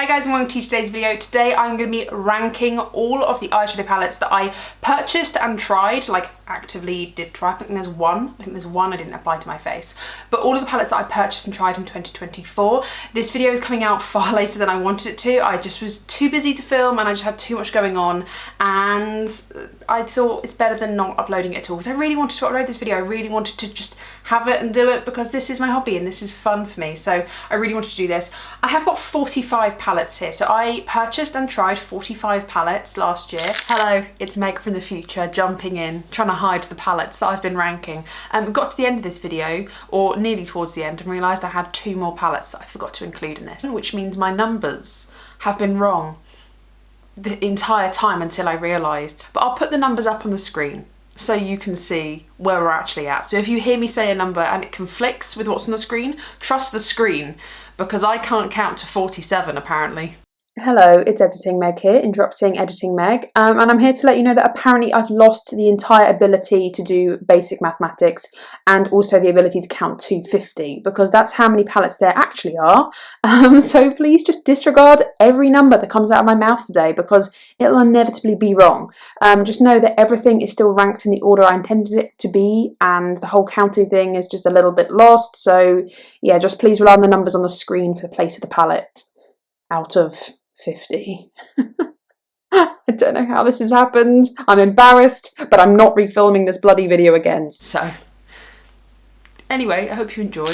Hi guys and welcome to today's video. Today I'm going to be ranking all of the eyeshadow palettes that I purchased and tried, like actively did try. I think there's one I didn't apply to my face. But all of the palettes that I purchased and tried in 2024. This video is coming out far later than I wanted it to. I just was too busy to film and I just had too much going on, and I thought it's better than not uploading it at all, because I really wanted to upload this video. I really wanted to just have it and do it because this is my hobby and this is fun for me. So I really wanted to do this. I have got 45 palettes here. So I purchased and tried 45 palettes last year. Hello, it's Meg from the future jumping in, trying to hide the palettes that I've been ranking. Got to the end of this video, or nearly towards the end, and realised I had 2 more palettes that I forgot to include in this, which means my numbers have been wrong the entire time until I realised. But I'll put the numbers up on the screen so you can see where we're actually at. So if you hear me say a number and it conflicts with what's on the screen, trust the screen, because I can't count to 47 apparently. Hello, it's Editing Meg here, interrupting Editing Meg, and I'm here to let you know that apparently I've lost the entire ability to do basic mathematics and also the ability to count to 50, because that's how many palettes there actually are. So please just disregard every number that comes out of my mouth today, because it'll inevitably be wrong. Just know that everything is still ranked in the order I intended it to be, and the whole counting thing is just a little bit lost. So yeah, just please rely on the numbers on the screen for the place of the palette out of 50. I don't know how this has happened. I'm embarrassed, but I'm not refilming this bloody video again. So anyway, I hope you enjoy.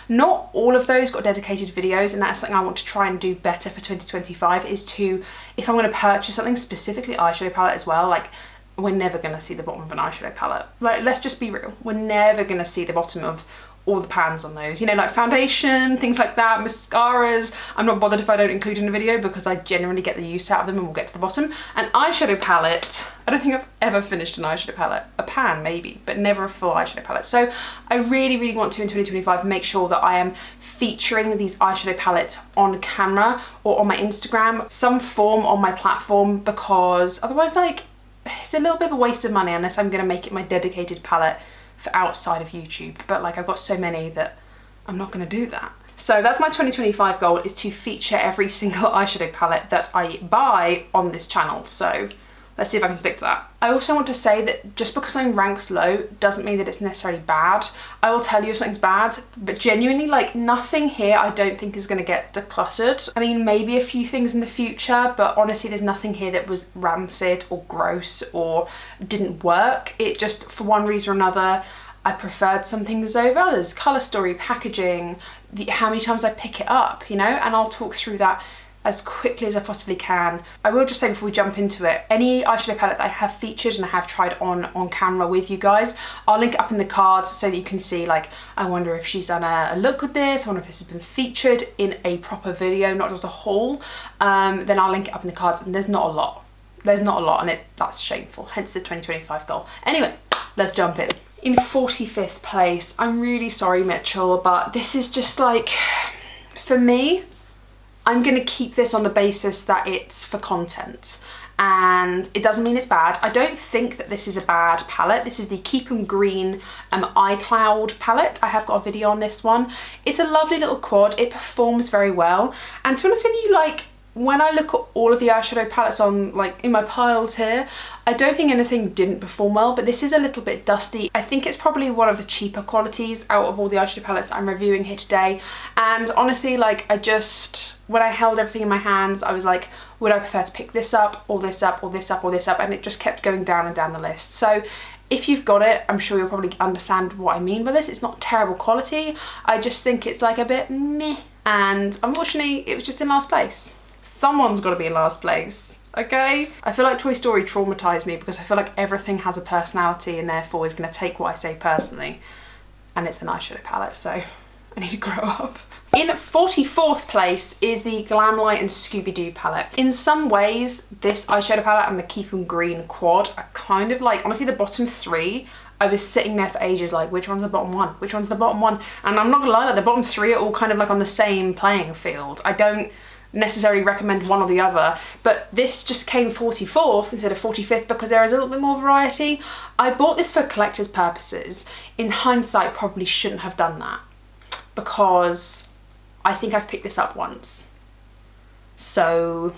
Not all of those got dedicated videos, and that's something I want to try and do better for 2025, is to, if I'm going to purchase something, specifically eyeshadow palette as well, like we're never going to see the bottom of an eyeshadow palette. Like, let's just be real. We're never going to see the bottom of all the pans on those, you know, like foundation, things like that, mascaras. I'm not bothered if I don't include in a video because I generally get the use out of them, and we'll get to the bottom. An eyeshadow palette, I don't think I've ever finished an eyeshadow palette. A pan maybe, but never a full eyeshadow palette. So I really want to, in 2025, make sure that I am featuring these eyeshadow palettes on camera or on my Instagram, some form on my platform, because otherwise, like, it's a little bit of a waste of money unless I'm going to make it my dedicated palette for outside of YouTube. But like, I've got so many that I'm not going to do that. So that's my 2025 goal, is to feature every single eyeshadow palette that I buy on this channel. So let's see if I can stick to that. I also want to say that just because something ranks low doesn't mean that it's necessarily bad. I will tell you if something's bad, but genuinely, like, nothing here I don't think is going to get decluttered. I mean, maybe a few things in the future, but honestly there's nothing here that was rancid or gross or didn't work. It just, for one reason or another, I preferred some things over others. Colour story, packaging, how many times I pick it up, you know, and I'll talk through that as quickly as I possibly can. I will just say before we jump into it, any eyeshadow palette that I have featured and I have tried on camera with you guys, I'll link it up in the cards so that you can see, like, I wonder if she's done a look with this, I wonder if this has been featured in a proper video, not just a haul. Then I'll link it up in the cards, and there's not a lot. There's not a lot, and that's shameful, hence the 2025 goal. Anyway, let's jump in. In 45th place, I'm really sorry Mitchell, but this is just like, for me, I'm going to keep this on the basis that it's for content, and it doesn't mean it's bad. I don't think that this is a bad palette. This is the Keep 'em Green iCloud palette. I have got a video on this one. It's a lovely little quad. It performs very well, and to be honest with you, like, when I look at all of the eyeshadow palettes on, like, in my piles here, I don't think anything didn't perform well, but this is a little bit dusty. I think it's probably one of the cheaper qualities out of all the eyeshadow palettes that I'm reviewing here today. And honestly, like, when I held everything in my hands, I was like, would I prefer to pick this up, or this up, or this up, or this up? And it just kept going down and down the list. So if you've got it, I'm sure you'll probably understand what I mean by this. It's not terrible quality. I just think it's like a bit meh. And unfortunately, it was just in last place. Someone's got to be in last place, okay? I feel like Toy Story traumatized me because I feel like everything has a personality and therefore is going to take what I say personally. And it's an eyeshadow palette, so I need to grow up. In 44th place is the Glamlight and Scooby-Doo palette. In some ways, this eyeshadow palette and the Keep 'em Green quad are kind of like, honestly, the bottom 3, I was sitting there for ages like, which one's the bottom one? Which one's the bottom one? And I'm not gonna lie, like, the bottom 3 are all kind of like on the same playing field. I don't necessarily recommend one or the other, but this just came 44th instead of 45th because there is a little bit more variety. I bought this for collector's purposes. In hindsight, probably shouldn't have done that because I think I've picked this up once. so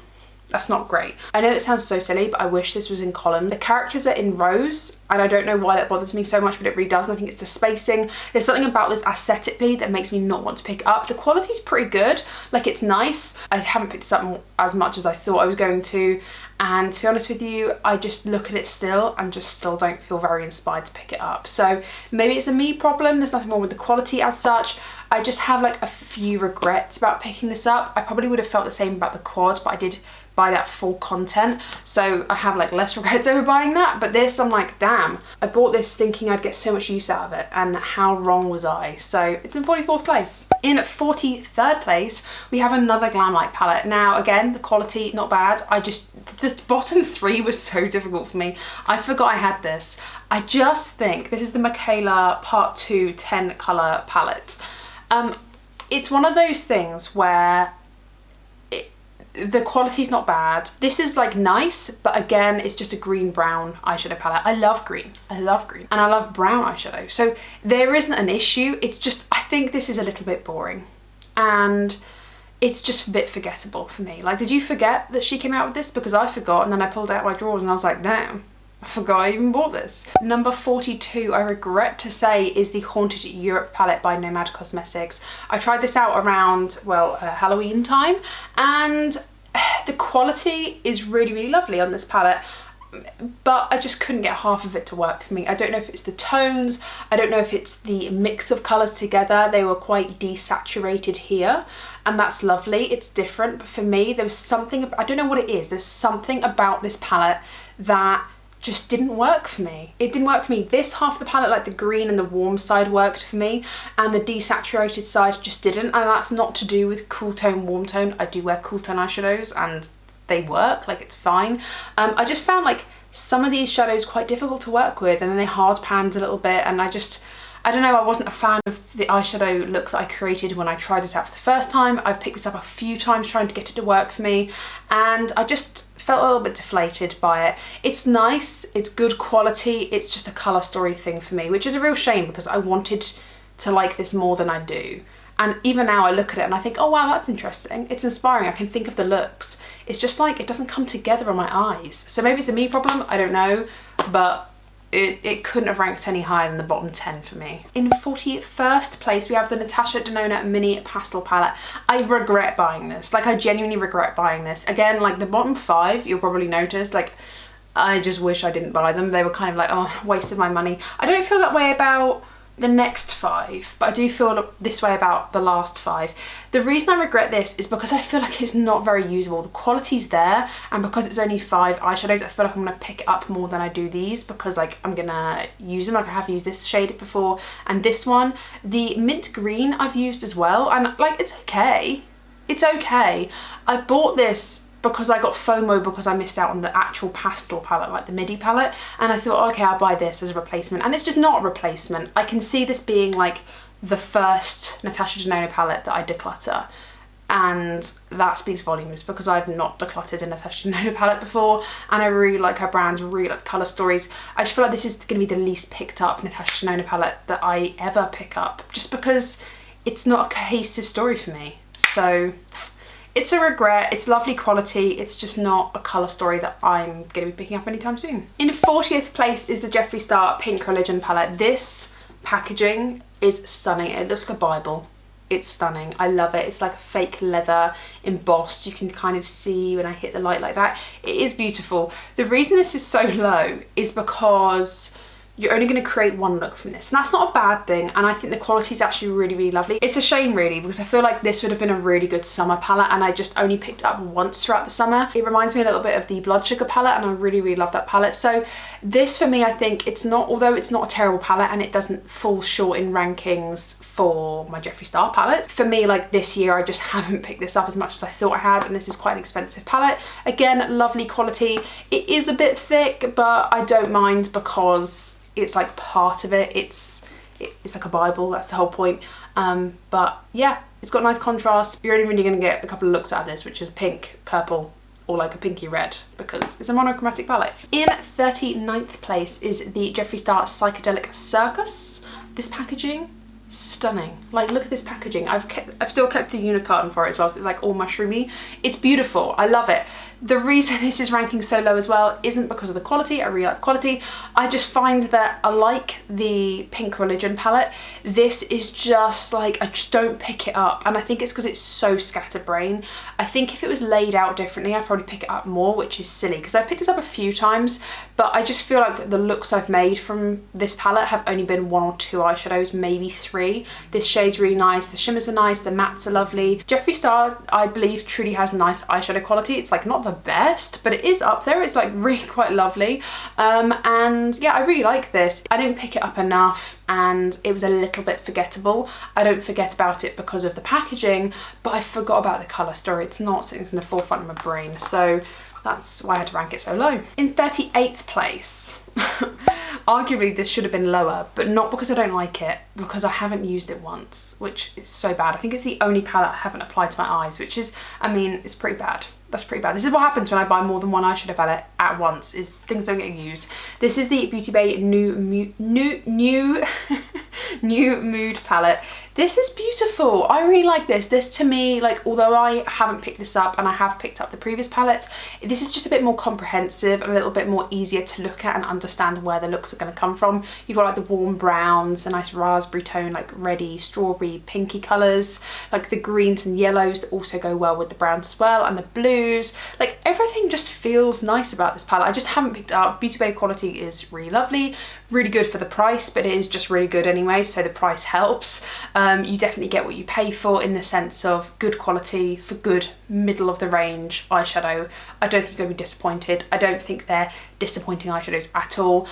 that's not great. I know it sounds so silly, but I wish this was in column. The characters are in rows, and I don't know why that bothers me so much, but it really does. And I think it's the spacing. There's something about this aesthetically that makes me not want to pick it up. The quality's pretty good, like it's nice. I haven't picked this up as much as I thought I was going to. And to be honest with you, I just look at it still and just still don't feel very inspired to pick it up. So maybe it's a me problem. There's nothing wrong with the quality as such. I just have like a few regrets about picking this up. I probably would have felt the same about the quad, but I did buy that full content, so I have like less regrets over buying that. But this, I'm like, damn, I bought this thinking I'd get so much use out of it, and how wrong was I? So it's in 44th place. In 43rd place, we have another Glam Light palette. Now again, the quality not bad. The bottom three was so difficult for me. I forgot I had this. I just think this is the Michaela Part 2 10 color palette. It's one of those things where the quality's not bad. This is like nice, but again, it's just a green brown eyeshadow palette. I love green, and I love brown eyeshadow. So there isn't an issue. It's just, I think this is a little bit boring, and it's just a bit forgettable for me. Like, did you forget that she came out with this? Because I forgot, and then I pulled out my drawers and I was like, damn, I forgot I even bought this. Number 42, I regret to say, is the Haunted Europe palette by Nomad Cosmetics. I tried this out around, well, Halloween time, and the quality is really, really lovely on this palette, but I just couldn't get half of it to work for me. I don't know if it's the tones, I don't know if it's the mix of colours together. They were quite desaturated here, and that's lovely, it's different, but for me there was something, I don't know what it is, there's something about this palette that just didn't work for me. It didn't work for me. This half of the palette, like the green and the warm side, worked for me, and the desaturated side just didn't. And that's not to do with cool tone, warm tone. I do wear cool tone eyeshadows and they work, like it's fine. I just found like some of these shadows quite difficult to work with, and then they hard panned a little bit, and I don't know, I wasn't a fan of the eyeshadow look that I created when I tried this out for the first time. I've picked this up a few times trying to get it to work for me, and I just felt a little bit deflated by it. It's nice, it's good quality, it's just a colour story thing for me, which is a real shame because I wanted to like this more than I do. And even now I look at it and I think, oh wow, that's interesting, it's inspiring, I can think of the looks. It's just like, it doesn't come together on my eyes. So maybe it's a me problem, I don't know, but it couldn't have ranked any higher than the bottom 10 for me. In 41st place, we have the Natasha Denona Mini Pastel Palette. I regret buying this. Like, I genuinely regret buying this. Again, like the bottom 5, you'll probably notice, like, I just wish I didn't buy them. They were kind of like, oh, wasted my money. I don't feel that way about the next 5, but I do feel this way about the last 5. The reason I regret this is because I feel like it's not very usable. The quality's there, and because it's only 5 eyeshadows, I feel like I'm gonna pick it up more than I do these, because like I'm gonna use them. Like I have used this shade before, and this one. The mint green I've used as well, and like it's okay. It's okay. I bought this because I got FOMO because I missed out on the actual pastel palette, like the midi palette, and I thought, okay, I'll buy this as a replacement, and it's just not a replacement. I can see this being like the first Natasha Denona palette that I declutter, and that speaks volumes because I've not decluttered a Natasha Denona palette before, and I really like her brands, really like the colour stories. I just feel like this is going to be the least picked up Natasha Denona palette that I ever pick up, just because it's not a cohesive story for me. So it's a regret. It's lovely quality, it's just not a colour story that I'm going to be picking up anytime soon. In 40th place is the Jeffree Star Pink Religion palette. This packaging is stunning. It looks like a Bible. It's stunning. I love it. It's like a fake leather embossed. You can kind of see when I hit the light like that. It is beautiful. The reason this is so low is because you're only going to create one look from this, and that's not a bad thing, and I think the quality is actually really, really lovely. It's a shame really, because I feel like this would have been a really good summer palette, and I just only picked it up once throughout the summer. It reminds me a little bit of the Blood Sugar palette, and I really, really love that palette. So this for me, I think it's not, although it's not a terrible palette and it doesn't fall short in rankings for my Jeffree Star palettes, for me, like this year, I just haven't picked this up as much as I thought I had, and this is quite an expensive palette. Again, lovely quality. It is a bit thick, but I don't mind because it's like part of it. It's like a Bible, that's the whole point. But yeah, it's got nice contrast. You're only really going to get a couple of looks out of this, which is pink, purple, or like a pinky red, because it's a monochromatic palette. In 39th place is the Jeffree Star Psychedelic Circus. This packaging, stunning. Like, look at this packaging. I've still kept the unicorn for it as well. It's like all mushroomy. It's beautiful. I love it. The reason this is ranking so low as well isn't because of the quality. I really like the quality. I just find that I like the Pink Religion palette. This is just like, I just don't pick it up. And I think it's because it's so scatterbrain. I think if it was laid out differently, I'd probably pick it up more, which is silly because I've picked this up a few times, but I just feel like the looks I've made from this palette have only been 1 or 2 eyeshadows, maybe 3. This shade's really nice. The shimmers are nice. The mattes are lovely. Jeffree Star, I believe, truly has nice eyeshadow quality. It's like not the best, but it is up there. It's like really quite lovely. And yeah, I really like this. I didn't pick it up enough and it was a little bit forgettable. I don't forget about it because of the packaging, but I forgot about the colour story. It's not sitting in the forefront of my brain. So that's why I had to rank it so low. In 38th place, arguably this should have been lower, but not because I don't like it, because I haven't used it once, which is so bad. I think it's the only palette I haven't applied to my eyes, which is, I mean, it's pretty bad. That's pretty bad. This is what happens when I buy more than one eyeshadow palette at once, is things don't get used. This is the Beauty Bay New Mood palette. This is beautiful. I really like this. This to me, like, although I haven't picked this up and I have picked up the previous palettes, this is just a bit more comprehensive, a little bit more easier to look at and understand where the looks are going to come from. You've got like the warm browns, a nice raspberry tone, like reddy, strawberry, pinky colours, like the greens and yellows that also go well with the browns as well, and the blues. Like, everything just feels nice about this palette. I just haven't picked it up. Beauty Bay quality is really lovely, really good for the price, but it is just really good anyway, so the price helps. You definitely get what you pay for in the sense of good quality for good middle of the range eyeshadow. I don't think you're going to be disappointed. I don't think they're disappointing eyeshadows at all.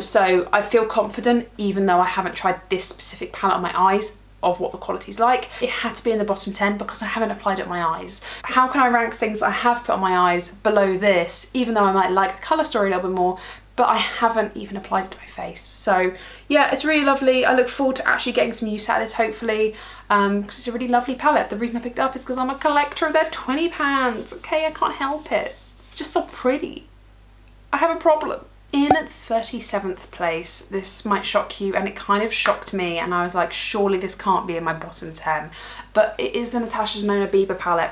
So I feel confident, even though I haven't tried this specific palette on my eyes, of what the quality's like. It had to be in the bottom 10 because I haven't applied it on my eyes. How can I rank things I have put on my eyes below this, even though I might like the colour story a little bit more, but I haven't even applied it to my face? So yeah, it's really lovely. I look forward to actually getting some use out of this, hopefully, because it's a really lovely palette. The reason I picked it up is because I'm a collector of their 20 pans. Okay, I can't help it. It's just so pretty. I have a problem. In 37th place, this might shock you, and it kind of shocked me, and I was like, surely this can't be in my bottom 10, but it is the Natasha Denona Bieber palette.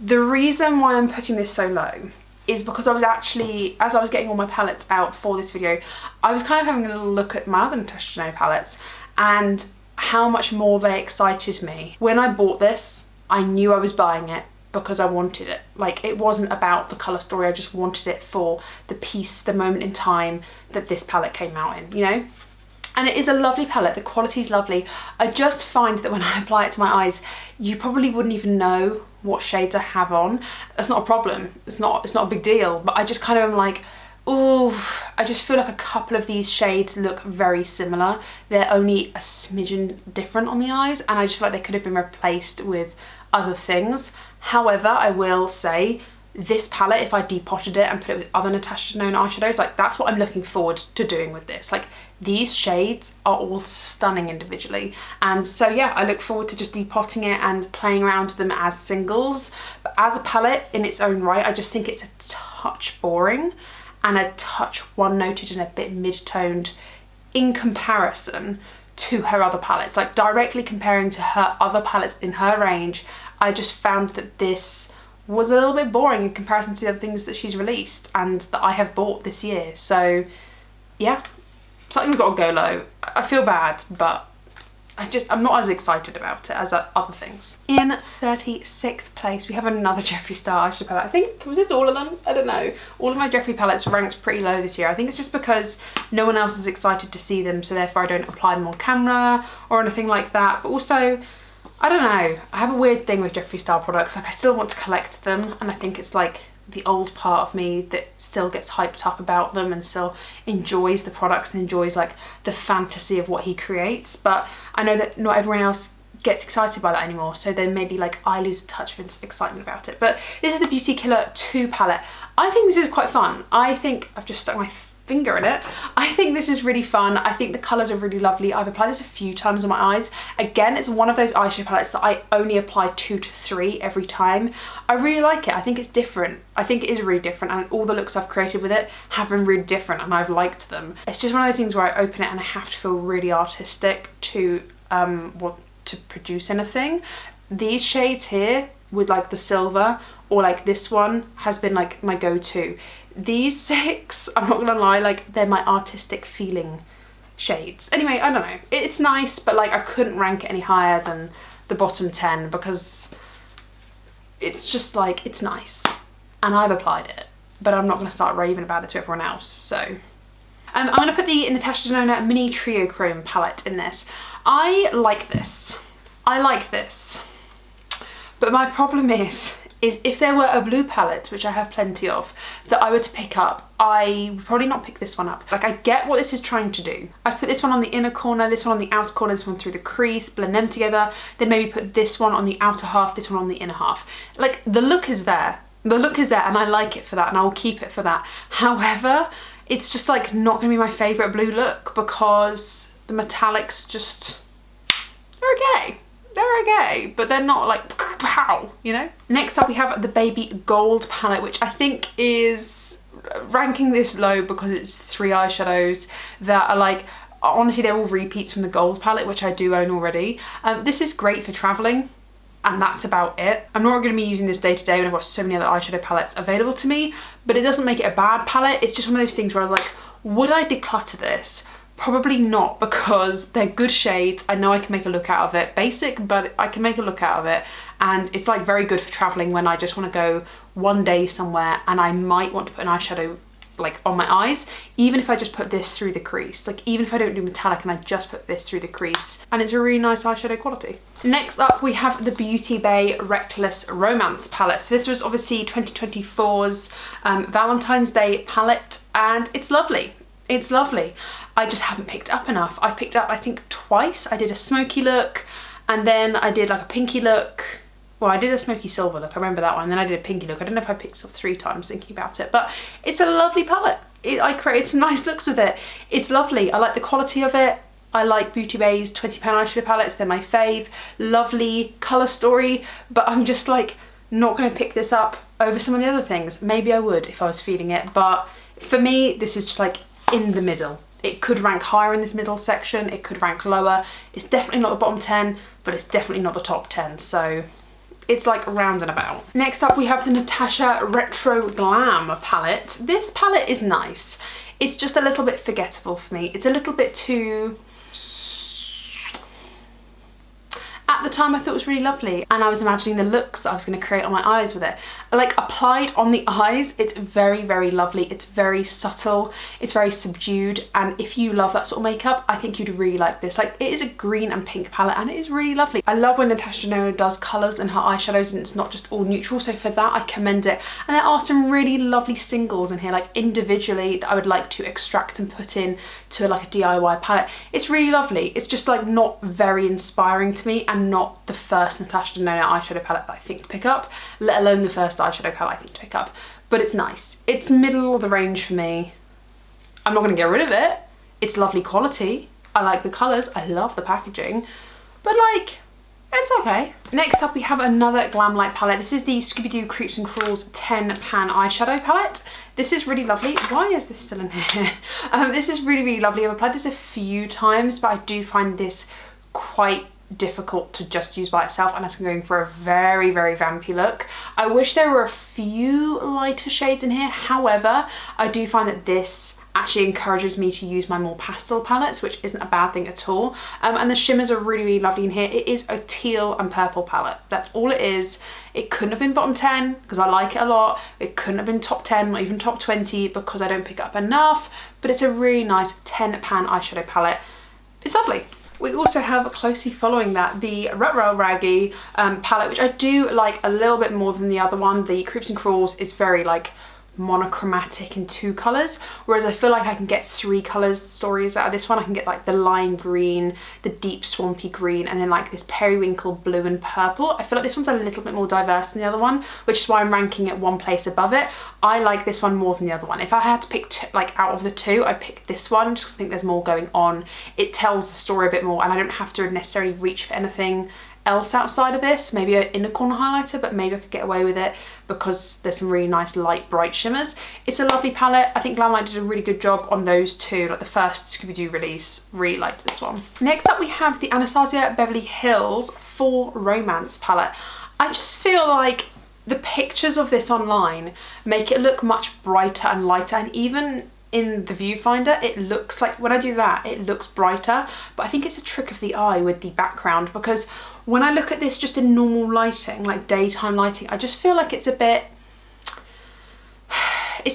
The reason why I'm putting this so low is because I was actually, as I was getting all my palettes out for this video, I was kind of having a little look at my other Natasha Denona palettes and how much more they excited me. When I bought this, I knew I was buying it because I wanted it. Like, it wasn't about the colour story, I just wanted it for the piece, the moment in time that this palette came out in, you know? And it is a lovely palette, the quality's lovely. I just find that when I apply it to my eyes, you probably wouldn't even know what shades I have on. That's not a problem, it's not a big deal, but I just kind of am like, oh, I just feel like a couple of these shades look very similar. They're only a smidgen different on the eyes, and I just feel like they could have been replaced with other things. However, I will say this palette, if I depotted it and put it with other Natasha Denona eyeshadows, like, that's what I'm looking forward to doing with this. Like, these shades are all stunning individually, and so yeah, I look forward to just depotting it and playing around with them as singles. But as a palette in its own right, I just think it's a touch boring and a touch one-noted and a bit mid-toned in comparison to her other palettes. Like, directly comparing to her other palettes in her range, I just found that this was a little bit boring in comparison to the other things that she's released and that I have bought this year. So yeah, something's got to go low. I feel bad, but I'm not as excited about it as other things. In 36th place, we have another Jeffree Star eyeshadow palette. I think, was this all of them? I don't know. All of my Jeffree palettes ranked pretty low this year. I think it's just because no one else is excited to see them, so therefore I don't apply them on camera or anything like that. But also, I don't know, I have a weird thing with Jeffree Star products. Like, I still want to collect them, and I think it's like the old part of me that still gets hyped up about them and still enjoys the products and enjoys like the fantasy of what he creates. But I know that not everyone else gets excited by that anymore, so then maybe like I lose a touch of excitement about it. But this is the Beauty Killer 2 palette. I think this is quite fun. I think I've just stuck my finger in it. I think this is really fun. I think the colours are really lovely. I've applied this a few times on my eyes. Again, it's one of those eyeshadow palettes that I only apply 2 to 3 every time. I really like it. I think it's different. I think it is really different, and all the looks I've created with it have been really different and I've liked them. It's just one of those things where I open it and I have to feel really artistic to want to produce anything. These shades here with like the silver, or like this one has been like my go-to. These 6, I'm not gonna lie, like they're my artistic feeling shades. Anyway, I don't know, it's nice, but like I couldn't rank it any higher than the bottom 10 because it's just like, it's nice and I've applied it, but I'm not gonna start raving about it to everyone else. So I'm gonna put the Natasha Denona Mini Trio Chrome palette in this. I like this, but my problem is if there were a blue palette, which I have plenty of, that I were to pick up, I would probably not pick this one up. Like, I get what this is trying to do. I'd put this one on the inner corner, this one on the outer corner, this one through the crease, blend them together, then maybe put this one on the outer half, this one on the inner half. Like, the look is there. The look is there and I like it for that and I will keep it for that. However, it's just like not gonna be my favorite blue look because the metallics just, they're okay. They're okay, but they're not like pow, you know? Next up we have the Baby Gold palette, which I think is ranking this low because it's 3 eyeshadows that are like, honestly, they're all repeats from the gold palette, which I do own already. This is great for traveling, and that's about it. I'm not going to be using this day to day when I've got so many other eyeshadow palettes available to me, but it doesn't make it a bad palette. It's just one of those things where I was like, would I declutter this? Probably not, because they're good shades. I know I can make a look out of it. Basic, but I can make a look out of it. And it's like very good for traveling when I just want to go one day somewhere and I might want to put an eyeshadow like on my eyes, even if I just put this through the crease. Like, even if I don't do metallic and I just put this through the crease, and it's a really nice eyeshadow quality. Next up we have the Beauty Bay Reckless Romance palette. So this was obviously 2024's Valentine's Day palette, and it's lovely. It's lovely. I just haven't picked up enough. I've picked up, I think, twice. I did a smoky look and then I did like a pinky look. Well, I did a smoky silver look, I remember that one, and then I did a pinky look. I don't know if I picked up 3 times thinking about it, but it's a lovely palette. I created some nice looks with it. It's lovely. I like the quality of it. I like Beauty Bay's £20 eyeshadow palettes. They're my fave. Lovely colour story, but I'm just like not going to pick this up over some of the other things. Maybe I would if I was feeling it, but for me, this is just like in the middle. It could rank higher in this middle section, it could rank lower. It's definitely not the bottom 10, but it's definitely not the top 10, so it's like round and about. Next up we have the Natasha Retro Glam palette. This palette is nice. It's just a little bit forgettable for me. It's a little bit too... At the time I thought it was really lovely, and I was imagining the looks that I was going to create on my eyes with it. Like, applied on the eyes, it's very, very lovely. It's very subtle, it's very subdued, and if you love that sort of makeup, I think you'd really like this. Like, it is a green and pink palette and it is really lovely. I love when Natasha Denona does colours in her eyeshadows and it's not just all neutral, so for that I commend it. And there are some really lovely singles in here, like individually, that I would like to extract and put in to like a DIY palette. It's really lovely. It's just like not very inspiring to me, and not the first Natasha Denona eyeshadow palette that I think to pick up, let alone the first eyeshadow palette I think to pick up. But it's nice. It's middle of the range for me. I'm not going to get rid of it. It's lovely quality. I like the colours. I love the packaging. But like, it's okay. Next up we have another Glam Light palette. This is the Scooby-Doo Creeps and Crawls 10 pan eyeshadow palette. This is really lovely. Why is this still in here? This is really, really lovely. I've applied this a few times, but I do find this quite difficult to just use by itself unless I'm going for a very, very vampy look. I wish there were a few lighter shades in here. However, I do find that this actually encourages me to use my more pastel palettes, which isn't a bad thing at all. And the shimmers are really, really lovely in here. It is a teal and purple palette. That's all it is. It couldn't have been bottom 10 because I like it a lot. It couldn't have been top 10 or even top 20 because I don't pick up enough, but it's a really nice 10 pan eyeshadow palette. It's lovely. We also have, closely following that, the Retro Raggy palette, which I do like a little bit more than the other one. The Creeps and Crawls is very like monochromatic in 2 colours, whereas I feel like I can get 3 colours stories out of this one. I can get like the lime green, the deep swampy green, and then like this periwinkle blue and purple. I feel like this one's a little bit more diverse than the other one, which is why I'm ranking it one place above it. I like this one more than the other one. If I had to pick like out of the 2, I'd pick this one just because I think there's more going on. It tells the story a bit more and I don't have to necessarily reach for anything else outside of this, maybe an inner corner highlighter, but maybe I could get away with it because there's some really nice light bright shimmers. It's a lovely palette. I think Glamlite did a really good job on those two, like the first Scooby-Doo release. Really liked this one. Next up we have the Anastasia Beverly Hills Fall Romance palette. I just feel like the pictures of this online make it look much brighter and lighter, and even in the viewfinder it looks like, when I do that, it looks brighter, but I think it's a trick of the eye with the background, because when I look at this just in normal lighting, like daytime lighting, I just feel like it's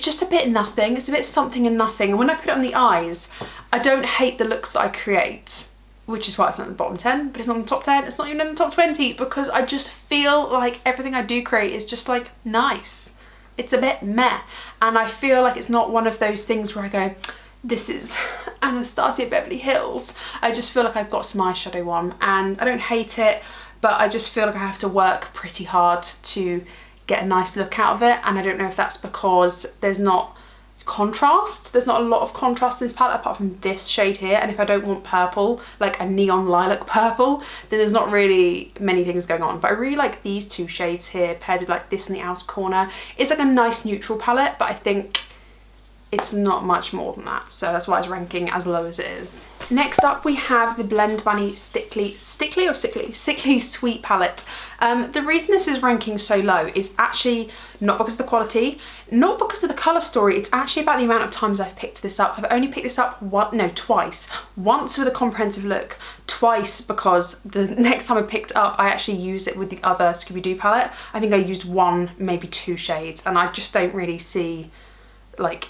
just a bit nothing. It's a bit something and nothing, and when I put it on the eyes, I don't hate the looks that I create, which is why it's not in the bottom 10, but it's not in the top 10, it's not even in the top 20, because I just feel like everything I do create is just like nice. It's a bit meh, and I feel like it's not one of those things where I go, this is Anastasia Beverly Hills. I just feel like I've got some eyeshadow on, and I don't hate it, but I just feel like I have to work pretty hard to get a nice look out of it, and I don't know if that's because there's not contrast. There's not a lot of contrast in this palette apart from this shade here, and if I don't want purple, like a neon lilac purple, then there's not really many things going on. But I really like these two shades here paired with like this in the outer corner. It's like a nice neutral palette, but I think it's not much more than that, so that's why it's ranking as low as it is. Next up we have the Blend Bunny Sickly Sweet palette. The reason this is ranking so low is actually not because of the quality, not because of the colour story, it's actually about the amount of times I've picked this up. I've only picked this up twice. Once with a comprehensive look, twice because the next time I picked it up I actually used it with the other Scooby-Doo palette. I think I used one, maybe two shades, and I just don't really see, like,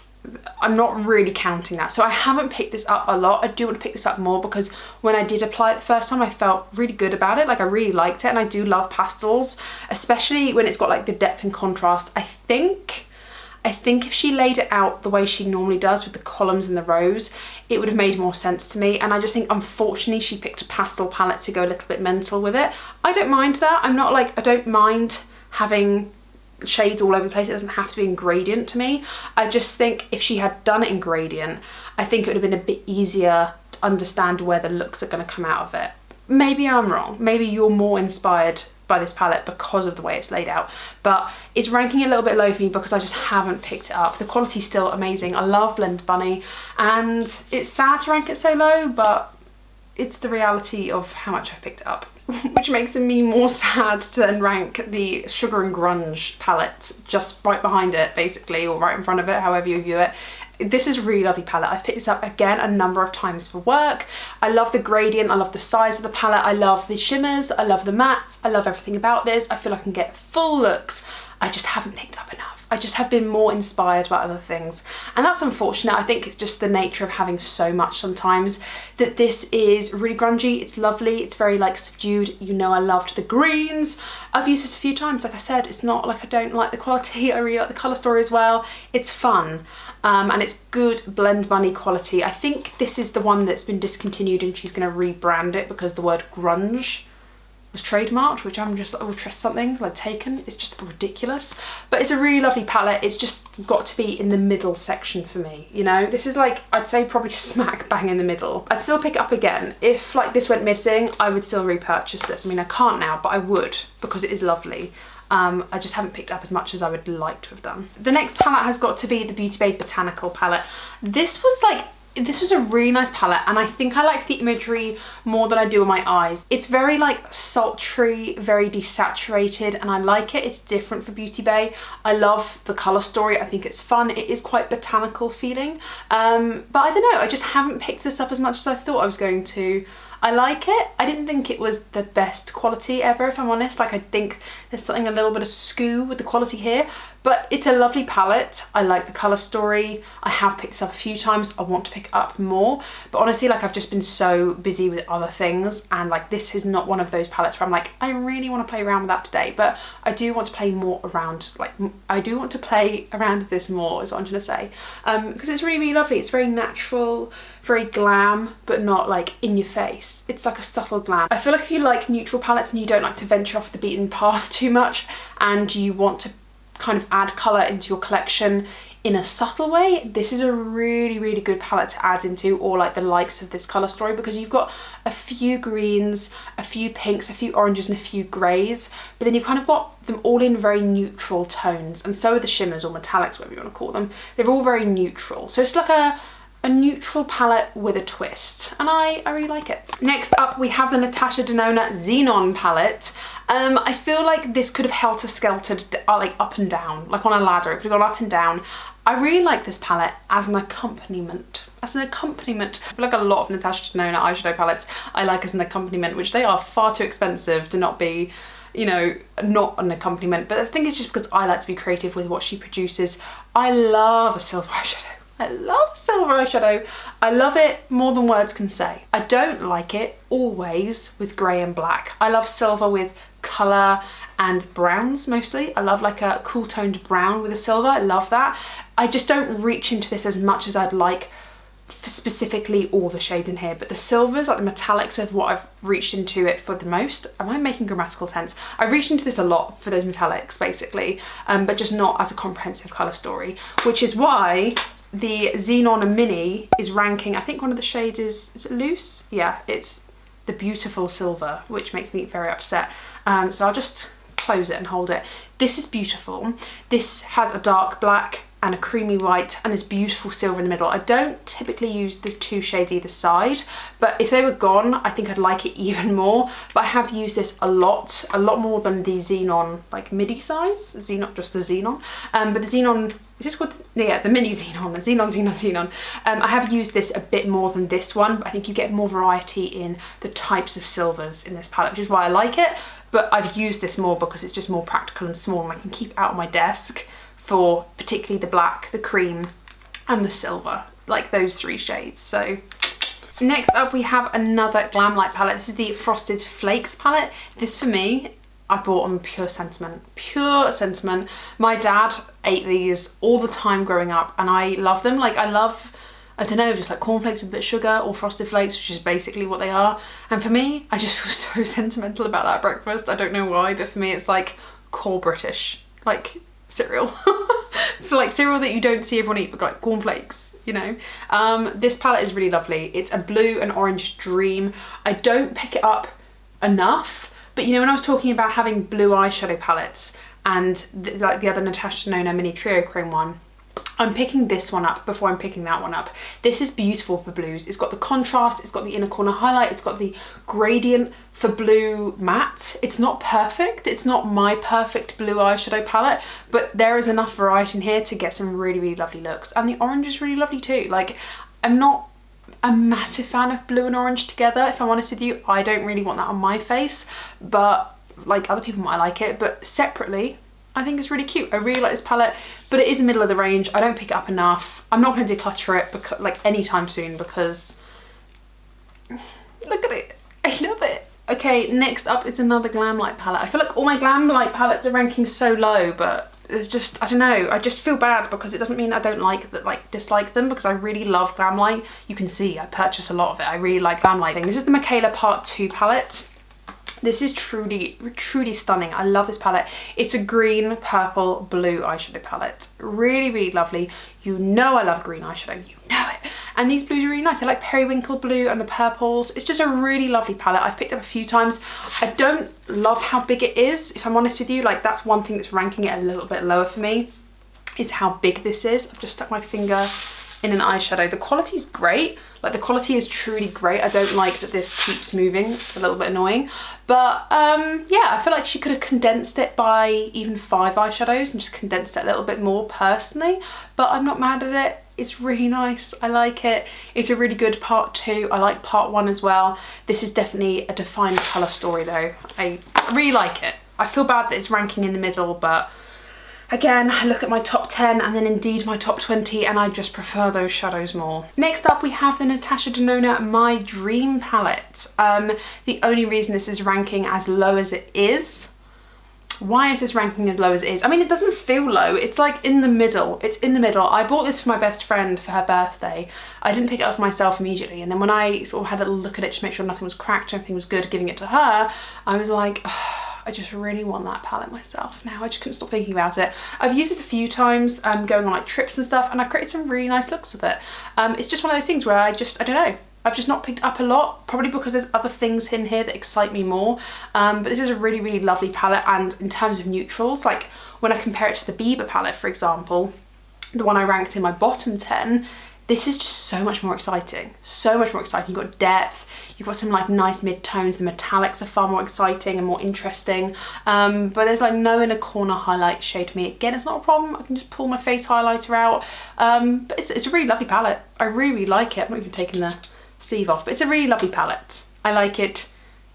I'm not really counting that. So I haven't picked this up a lot. I do want to pick this up more because when I did apply it the first time I felt really good about it. Like I really liked it, and I do love pastels, especially when it's got like the depth and contrast. I think if she laid it out the way she normally does with the columns and the rows, it would have made more sense to me. And I just think unfortunately she picked a pastel palette to go a little bit mental with it. I don't mind that. I'm not like, I don't mind having shades all over the place. It doesn't have to be in gradient to me. I just think if she had done it in gradient, I think it would have been a bit easier to understand where the looks are going to come out of it. Maybe I'm wrong. Maybe you're more inspired by this palette because of the way it's laid out, but it's ranking a little bit low for me because I just haven't picked it up. The quality's still amazing. I love Blend Bunny, and it's sad to rank it so low, but it's the reality of how much I've picked it up. Which makes me more sad to then rank the Sugar and Grunge palette just right behind it, basically, or right in front of it, however you view it. This is a really lovely palette. I've picked this up again a number of times for work. I love the gradient, I love the size of the palette, I love the shimmers, I love the mattes, I love everything about this. I feel I can get full looks. I just haven't picked up enough. I just have been more inspired by other things, and that's unfortunate. I think it's just the nature of having so much sometimes, that this is really grungy. It's lovely, it's very like subdued. You know, I loved the greens. I've used this a few times. Like I said, it's not like I don't like the quality. I really like the colour story as well. It's fun, and it's good Blend Bunny quality. I think this is the one that's been discontinued and she's going to rebrand it because the word grunge was trademarked, which I'm just like, oh, trust something, like taken. It's just ridiculous. But it's a really lovely palette. It's just got to be in the middle section for me, you know? This is like, I'd say probably smack bang in the middle. I'd still pick it up again. If like this went missing, I would still repurchase this. I mean, I can't now, but I would, because it is lovely. I just haven't picked up as much as I would like to have done. The next palette has got to be the Beauty Bay Botanical palette. This was a really nice palette, and I think I liked the imagery more than I do on my eyes. It's very like sultry, very desaturated, and I like it. It's different for Beauty Bay. I love the colour story. I think it's fun. It is quite botanical feeling, but I don't know, I just haven't picked this up as much as I thought I was going to. I like it. I didn't think it was the best quality ever, if I'm honest. Like, I think there's something a little bit of skoo with the quality here, but it's a lovely palette. I like the colour story. I have picked this up a few times. I want to pick it up more, but honestly, like, I've just been so busy with other things, and like, this is not one of those palettes where I'm like, I really want to play around with that today, but I do want to play more around, like, I do want to play around with this more, is what I'm trying to say, because it's really, really lovely. It's very natural, very glam, but not like in your face. It's like a subtle glam. I feel like if you like neutral palettes and you don't like to venture off the beaten path too much, and you want to kind of add colour into your collection in a subtle way, this is a really, really good palette to add into, or like the likes of this colour story, because you've got a few greens, a few pinks, a few oranges and a few greys, but then you've kind of got them all in very neutral tones, and so are the shimmers or metallics, whatever you want to call them. They're all very neutral. So it's like a neutral palette with a twist, and I really like it. Next up we have the Natasha Denona Xenon palette. I feel like this could have helter-skeltered like up and down, like on a ladder. It could have gone up and down. I really like this palette as an accompaniment. As an accompaniment. I feel like a lot of Natasha Denona eyeshadow palettes I like as an accompaniment, which they are far too expensive to not be, you know, not an accompaniment. But I think it's just because I like to be creative with what she produces. I love a silver eyeshadow. I love silver eyeshadow. I love it more than words can say. I don't like it always with grey and black. I love silver with colour and browns mostly. I love like a cool toned brown with a silver. I love that. I just don't reach into this as much as I'd like for specifically all the shades in here, but the silvers, like the metallics, of what I've reached into it for the most. Am I making grammatical sense? I've reached into this a lot for those metallics basically, but just not as a comprehensive colour story, which is why the Xenon Mini is ranking, I think one of the shades is it loose? Yeah, it's the beautiful silver, which makes me very upset. So I'll just close it and hold it. This is beautiful. This has a dark black and a creamy white and this beautiful silver in the middle. I don't typically use the two shades either side, but if they were gone, I think I'd like it even more. But I have used this a lot more than the Xenon, like midi size, Xenon, just the Xenon. But the Xenon, is this called, yeah, the mini Xenon, Xenon. I have used this a bit more than this one, but I think you get more variety in the types of silvers in this palette, which is why I like it. But I've used this more because it's just more practical and small, and I can keep it out on my desk for particularly the black, the cream and the silver, like those three shades. So next up we have another Glamlight palette. This is the Frosted Flakes palette. This for me, I bought on pure sentiment. Pure sentiment. My dad ate these all the time growing up and I love them. Like I love, I don't know, just like cornflakes with a bit of sugar, or Frosted Flakes, which is basically what they are. And for me, I just feel so sentimental about that breakfast. I don't know why, but for me it's like core British, like cereal. For like cereal that you don't see everyone eat, but like cornflakes, you know. This palette is really lovely. It's a blue and orange dream. I don't pick it up enough, but you know, when I was talking about having blue eyeshadow palettes and like the other Natasha Denona Mini Trio Chrome one, I'm picking this one up before I'm picking that one up. This is beautiful for blues. It's got the contrast, it's got the inner corner highlight, it's got the gradient for blue matte. It's not perfect, it's not my perfect blue eyeshadow palette, but there is enough variety in here to get some really, really lovely looks. And the orange is really lovely too. Like, I'm not a massive fan of blue and orange together, if I'm honest with you. I don't really want that on my face, but like other people might like it, but separately, I think it's really cute. I really like this palette, but it is in the middle of the range. I don't pick it up enough. I'm not going to declutter it because, like, anytime soon, because look at it. I love it. Okay, next up is another Glamlight palette. I feel like all my Glamlight palettes are ranking so low, but it's just, I don't know. I just feel bad because it doesn't mean I don't like that, like dislike them, because I really love Glamlight. You can see I purchase a lot of it. I really like Glamlight. This is the Michaela Part 2 palette. This is truly, truly stunning. I love this palette. It's a green, purple, blue eyeshadow palette. Really, really lovely. You know I love green eyeshadow, you know it. And these blues are really nice. I like periwinkle blue and the purples. It's just a really lovely palette. I've picked it up a few times. I don't love how big it is, if I'm honest with you. Like, that's one thing that's ranking it a little bit lower for me, is how big this is. I've just stuck my finger in an eyeshadow. The quality is great. Like, the quality is truly great. I don't like that this keeps moving. It's a little bit annoying. But yeah, I feel like she could have condensed it by even 5 eyeshadows and just condensed it a little bit more personally. But I'm not mad at it. It's really nice. I like it. It's a really good Part 2. I like Part 1 as well. This is definitely a defined colour story though. I really like it. I feel bad that it's ranking in the middle, but again, I look at my top 10 and then indeed my top 20, and I just prefer those shadows more. Next up we have the Natasha Denona My Dream palette. The only reason this is ranking as low as it is, why is this ranking as low as it is? I mean, it doesn't feel low, it's like in the middle. It's in the middle. I bought this for my best friend for her birthday. I didn't pick it up for myself immediately, and then when I sort of had a look at it just to make sure nothing was cracked, everything was good, giving it to her, I was like, I just really want that palette myself now. I just couldn't stop thinking about it. I've used this a few times going on like trips and stuff, and I've created some really nice looks with it. It's just one of those things where I don't know, I've just not picked up a lot, probably because there's other things in here that excite me more. But this is a really, really lovely palette, and in terms of neutrals, like when I compare it to the Bieber palette, for example, the one I ranked in my bottom 10, this is just so much more exciting. So much more exciting. You've got depth, you've got some like nice mid-tones, the metallics are far more exciting and more interesting. But there's like no inner corner highlight shade for me. Again, it's not a problem. I can just pull my face highlighter out. But it's a really lovely palette. I really, really like it. I'm not even taking the sleeve off, but it's a really lovely palette. I like it.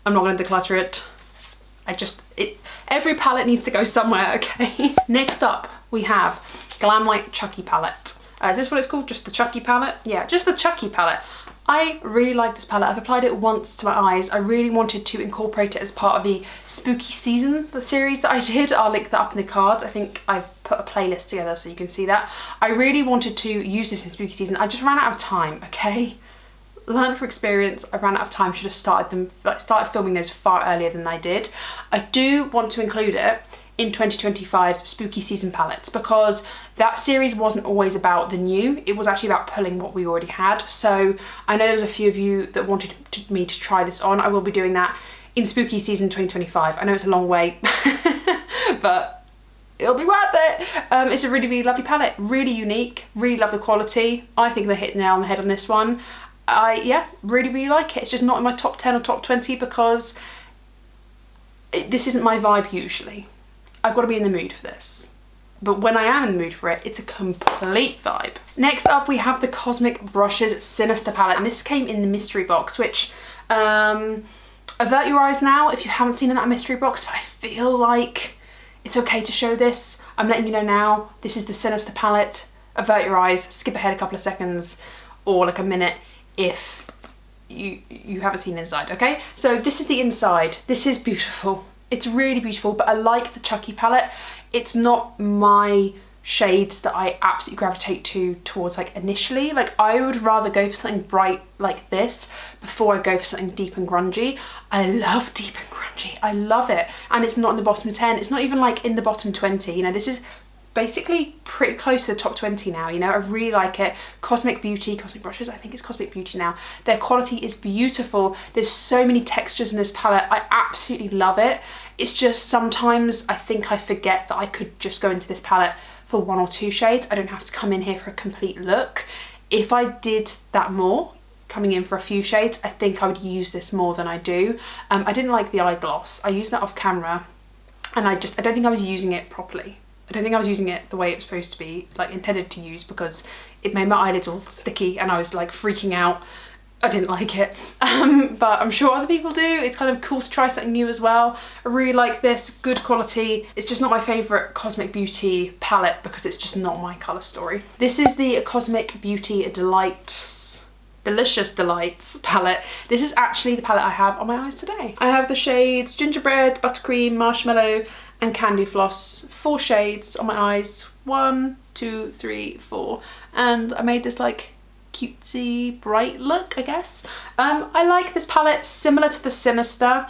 I'm not going to declutter it. Every palette needs to go somewhere, okay? Next up, we have Glam White Chucky palette. Is this what it's called? Just the Chucky palette? Yeah, just the Chucky palette. I really like this palette. I've applied it once to my eyes. I really wanted to incorporate it as part of the Spooky Season, the series that I did. I'll link that up in the cards. I think I've put a playlist together so you can see that. I really wanted to use this in Spooky Season. I just ran out of time, okay? Learn from experience. I ran out of time. Should have started filming those far earlier than I did. I do want to include it in 2025's Spooky Season palettes, because that series wasn't always about the new, it was actually about pulling what we already had. So I know there was a few of you that wanted me to try this on. I will be doing that in Spooky Season 2025. I know it's a long way, but it'll be worth it. It's a really, really lovely palette, really unique, really love the quality. I think they hit the nail on the head on this one. Yeah, really, really like it. It's just not in my top 10 or top 20 because this isn't my vibe usually. I've got to be in the mood for this. But when I am in the mood for it, it's a complete vibe. Next up, we have the Cosmic Brushes Sinister palette, and this came in the mystery box, which, avert your eyes now if you haven't seen in that mystery box, but I feel like it's okay to show this. I'm letting you know now, this is the Sinister palette. Avert your eyes, skip ahead a couple of seconds or like a minute if you haven't seen inside, okay? So this is the inside. This is beautiful. It's really beautiful, but I like the Chucky palette. It's not my shades that I absolutely gravitate towards like initially. Like I would rather go for something bright like this before I go for something deep and grungy. I love deep and grungy. I love it. And it's not in the bottom 10. It's not even like in the bottom 20. You know, this is basically pretty close to the top 20 now, you know. I really like it. Cosmic Brushes, I think it's Cosmic Beauty now. Their quality is beautiful. There's so many textures in this palette. I absolutely love it. It's just sometimes I think I forget that I could just go into this palette for 1 or 2 shades. I don't have to come in here for a complete look. If I did that more, coming in for a few shades, I think I would use this more than I do. I didn't like the eye gloss. I used that off camera and I don't think I was using it properly. I don't think I was using it the way it was supposed to be, like intended to use, because it made my eyelids all sticky and I was like freaking out. I didn't like it, but I'm sure other people do. It's kind of cool to try something new as well. I really like this, good quality. It's just not my favourite Cosmic Beauty palette because it's just not my colour story. This is the Cosmic Beauty Delicious Delights palette. This is actually the palette I have on my eyes today. I have the shades Gingerbread, Buttercream, Marshmallow, and Candy Floss. 4 shades on my eyes. 1, 2, 3, 4. And I made this like cutesy bright look, I guess. I like this palette, similar to the Sinister.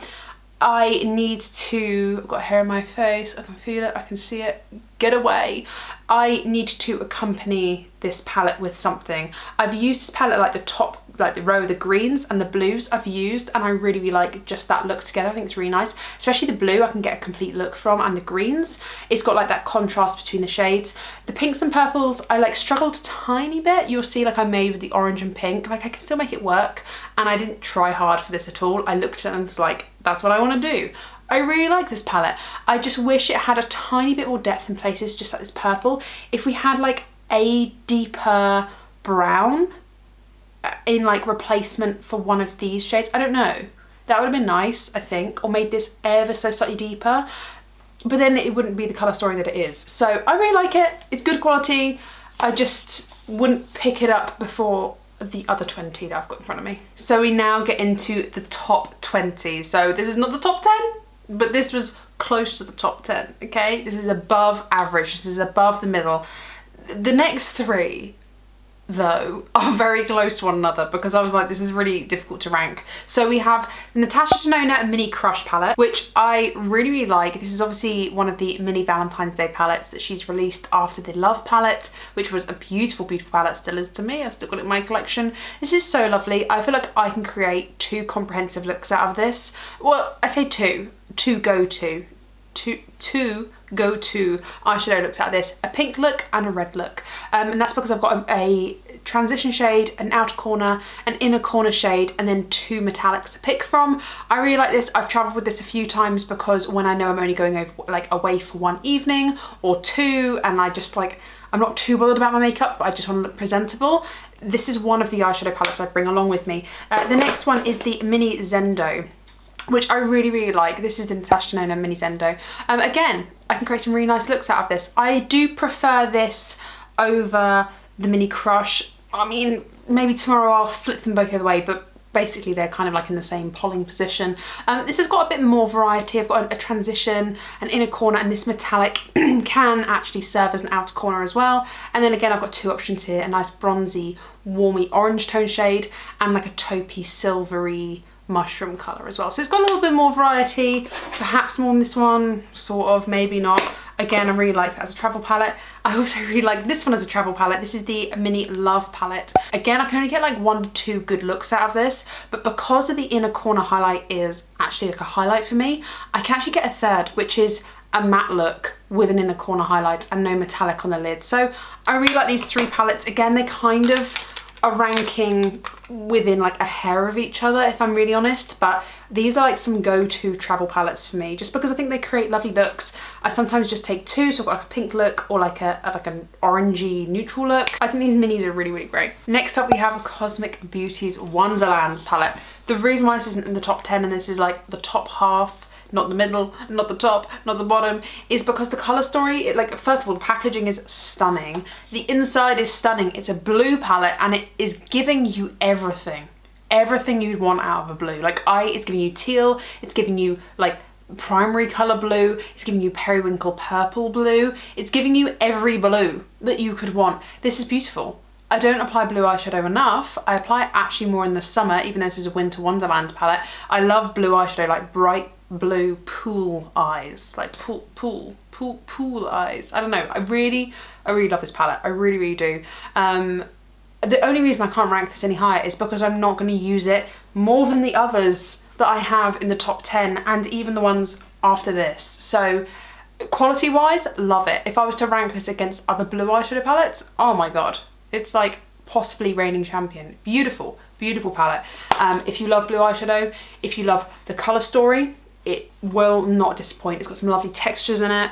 I've got hair in my face, I can feel it, I can see it, get away. I need to accompany this palette with something. I've used this palette like the top, like the row of the greens and the blues I've used, and I really, really like just that look together. I think it's really nice, especially the blue I can get a complete look from, and the greens. It's got like that contrast between the shades. The pinks and purples, I like struggled a tiny bit. You'll see like I made with the orange and pink, like I can still make it work, and I didn't try hard for this at all. I looked at it and was like, that's what I want to do. I really like this palette. I just wish it had a tiny bit more depth in places, just like this purple. If we had like a deeper brown in like replacement for one of these shades, I don't know. That would have been nice, I think, or made this ever so slightly deeper. But then it wouldn't be the colour story that it is. So I really like it. It's good quality. I just wouldn't pick it up before the other 20 that I've got in front of me. So we now get into the top 20. So this is not the top 10, but this was close to the top 10, okay? This is above average, this is above the middle. The next 3 though are very close to one another because I was like, this is really difficult to rank. So we have the Natasha Denona Mini Crush palette, which I really, really like. This is obviously one of the mini Valentine's Day palettes that she's released after the Love palette, which was a beautiful, beautiful palette, still is to me. I've still got it in my collection. This is so lovely. I feel like I can create 2 comprehensive looks out of this. Well, I say two go-to eyeshadow looks out of this, a pink look and a red look, and that's because I've got a transition shade, an outer corner, an inner corner shade, and then 2 metallics to pick from. I really like this. I've traveled with this a few times because when I know I'm only going over, like, away for 1 evening or 2, and I just like, I'm not too bothered about my makeup, but I just want to look presentable. This is one of the eyeshadow palettes I bring along with me. The next one is the Mini Zendo, which I really, really like. This is the Natasha Denona Mini Zendo. Again, I can create some really nice looks out of this. I do prefer this over the Mini Crush. I mean, maybe tomorrow I'll flip them both the other way, but basically they're kind of like in the same polling position. This has got a bit more variety. I've got a transition, an inner corner, and this metallic can actually serve as an outer corner as well. And then again, I've got 2 options here, a nice bronzy, warmy orange tone shade and like a taupey, silvery mushroom colour as well. So it's got a little bit more variety, perhaps more than this one, sort of, maybe not. Again, I really like that as a travel palette. I also really like this one as a travel palette. This is the Mini Love palette. Again, I can only get like 1 to 2 good looks out of this, but because of the inner corner highlight is actually like a highlight for me, I can actually get a third, which is a matte look with an inner corner highlight and no metallic on the lid. So I really like these 3 palettes. Again, they kind of are ranking within like a hair of each other, if I'm really honest, but these are like some go-to travel palettes for me, just because I think they create lovely looks. I sometimes just take 2, so I've got like a pink look or like an orangey neutral look. I think these minis are really, really great. Next up we have Cosmic Beauty's Wonderland palette. The reason why this isn't in the top 10 and this is like the top half, not the middle, not the top, not the bottom, is because the colour story, like, first of all, the packaging is stunning. The inside is stunning. It's a blue palette and it is giving you everything. Everything you'd want out of a blue. Like, it's giving you teal, it's giving you like primary colour blue, it's giving you periwinkle purple blue, it's giving you every blue that you could want. This is beautiful. I don't apply blue eyeshadow enough. I apply it actually more in the summer, even though this is a Winter Wonderland palette. I love blue eyeshadow, like bright blue pool eyes, like pool eyes. I don't know. I really love this palette. I really, really do. The only reason I can't rank this any higher is because I'm not going to use it more than the others that I have in the top 10 and even the ones after this. So quality wise, love it. If I was to rank this against other blue eyeshadow palettes, oh my god, it's like possibly reigning champion. Beautiful, beautiful palette. If you love blue eyeshadow, if you love the colour story, it will not disappoint. It's got some lovely textures in it.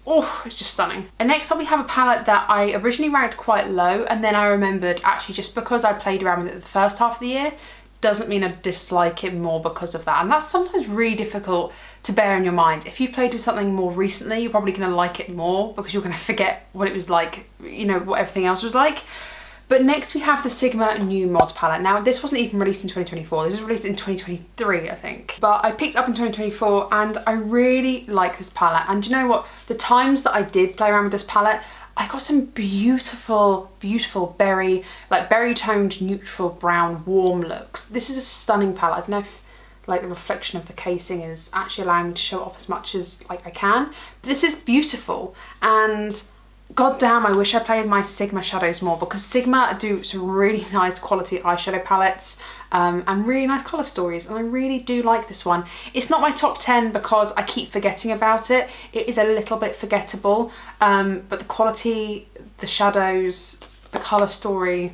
Oh, it's just stunning. And next up we have a palette that I originally ranked quite low, and then I remembered actually just because I played around with it the first half of the year doesn't mean I dislike it more because of that. And that's sometimes really difficult to bear in your mind. If you've played with something more recently, you're probably going to like it more because you're going to forget what it was like, you know, what everything else was like. But next we have the Sigma New Mod palette. Now this wasn't even released in 2024, this was released in 2023 I think. But I picked it up in 2024 and I really like this palette. And you know what, the times that I did play around with this palette, I got some beautiful, beautiful berry toned neutral brown warm looks. This is a stunning palette. I don't know if like the reflection of the casing is actually allowing me to show it off as much as like I can. But this is beautiful, and god damn, I wish I played my Sigma shadows more, because Sigma do some really nice quality eyeshadow palettes and really nice colour stories, and I really do like this one. It's not my top 10 because I keep forgetting about it. It is a little bit forgettable, but the quality, the shadows, the colour story,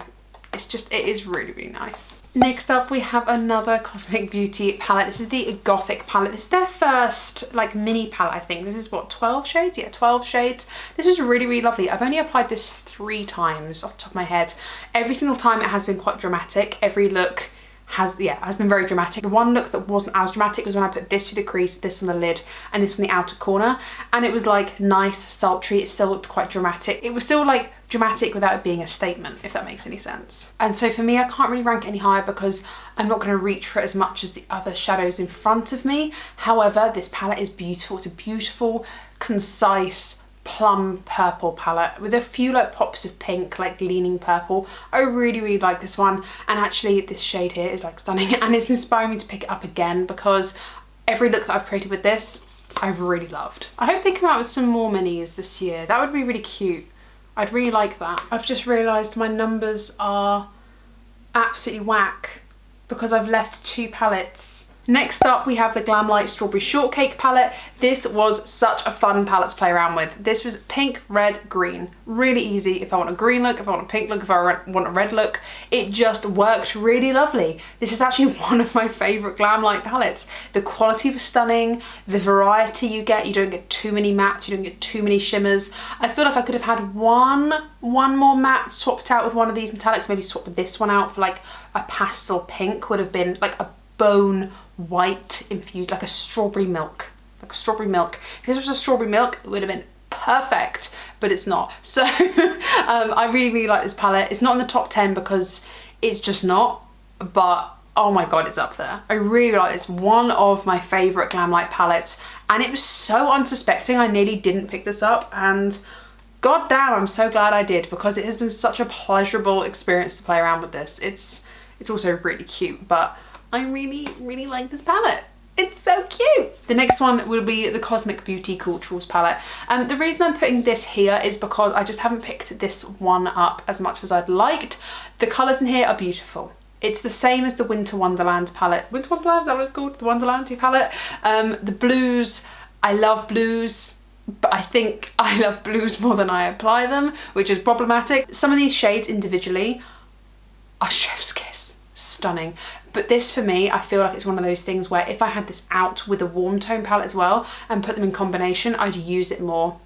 it is really, really nice. Next up we have another Cosmic Beauty palette. This is the Gothic palette. This is their first like mini palette, I think. This is what, 12 shades? Yeah, 12 shades. This was really, really lovely. I've only applied this 3 times off the top of my head. Every single time it has been quite dramatic. Every look has been very dramatic. The one look that wasn't as dramatic was when I put this through the crease, this on the lid, and this on the outer corner, and it was like nice, sultry. It still looked quite dramatic. It was still like dramatic without it being a statement, if that makes any sense. And so for me, I can't really rank any higher because I'm not going to reach for it as much as the other shadows in front of me. However, this palette is beautiful. It's a beautiful, concise, plum purple palette with a few like pops of pink, like leaning purple. I really, really like this one. And actually this shade here is like stunning, and it's inspiring me to pick it up again because every look that I've created with this, I've really loved. I hope they come out with some more minis this year. That would be really cute. I'd really like that. I've just realised my numbers are absolutely whack because I've left 2 palettes. Next up, we have the Glamlight Strawberry Shortcake palette. This was such a fun palette to play around with. This was pink, red, green. Really easy if I want a green look, if I want a pink look, if I want a red look. It just worked really lovely. This is actually one of my favourite Glamlight palettes. The quality was stunning, the variety you don't get too many mattes, you don't get too many shimmers. I feel like I could have had one more matte swapped out with one of these metallics, maybe swap this one out for like a pastel pink, would have been like a bone white infused, like a strawberry milk. Like a strawberry milk. If this was a strawberry milk, it would have been perfect, but it's not. So I really, really like this palette. It's not in the top 10 because it's just not, but oh my god, it's up there. I really like this. One of my favourite Glamlight palettes, and it was so unsuspecting. I nearly didn't pick this up, and god damn, I'm so glad I did, because it has been such a pleasurable experience to play around with this. It's also really cute, but I really, really like this palette. It's so cute. The next one will be the Cosmic Beauty Culturals palette. The reason I'm putting this here is because I just haven't picked this one up as much as I'd liked. The colours in here are beautiful. It's the same as the Winter Wonderland palette. Winter Wonderland, is that what it's called? The Wonderland palette. The blues, I love blues, but I think I love blues more than I apply them, which is problematic. Some of these shades individually are chef's kiss. Stunning. But this for me, I feel like it's one of those things where if I had this out with a warm tone palette as well and put them in combination, I'd use it more.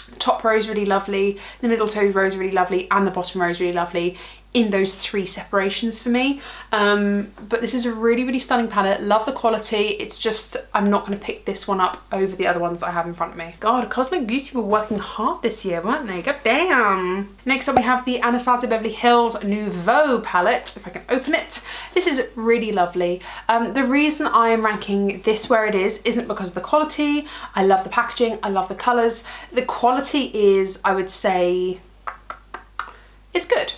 The top row is really lovely, the middle toe row is really lovely, and the bottom row is really lovely in those 3 separations for me. But this is a really, really stunning palette. Love the quality. It's just, I'm not going to pick this one up over the other ones that I have in front of me. God, Cosmic Beauty were working hard this year, weren't they? God damn. Next up we have the Anastasia Beverly Hills Nouveau palette, if I can open it. This is really lovely. The reason I am ranking this where it is isn't because of the quality. I love the packaging, I love the colours. The quality is, I would say, it's good.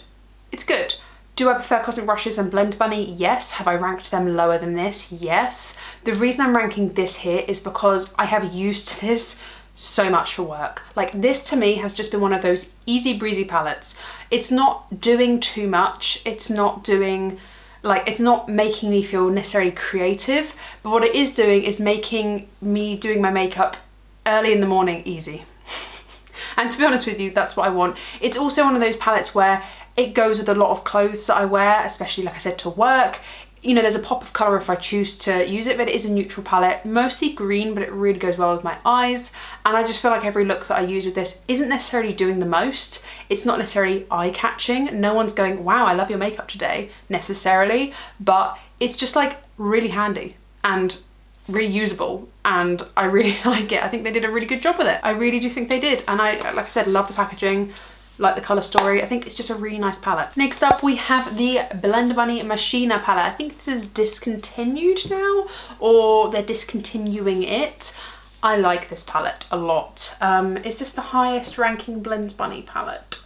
It's good. Do I prefer Cosmic Brushes and Blend Bunny? Yes. Have I ranked them lower than this? Yes. The reason I'm ranking this here is because I have used this so much for work. Like, this to me has just been one of those easy breezy palettes. It's not doing too much. It's not doing, like, it's not making me feel necessarily creative, but what it is doing is making me doing my makeup early in the morning easy. And to be honest with you, that's what I want. It's also one of those palettes where it goes with a lot of clothes that I wear, especially, like I said, to work. You know, there's a pop of colour if I choose to use it, but it is a neutral palette, mostly green, but it really goes well with my eyes. And I just feel like every look that I use with this isn't necessarily doing the most. It's not necessarily eye-catching. No one's going, wow, I love your makeup today, necessarily. But it's just like really handy and really usable, and I really like it. I think they did a really good job with it. I really do think they did. And I, like I said, love the packaging, like the colour story. I think it's just a really nice palette. Next up we have the Blend Bunny Machina palette. I think this is discontinued now, or they're discontinuing it. I like this palette a lot. Is this the highest ranking Blend Bunny palette?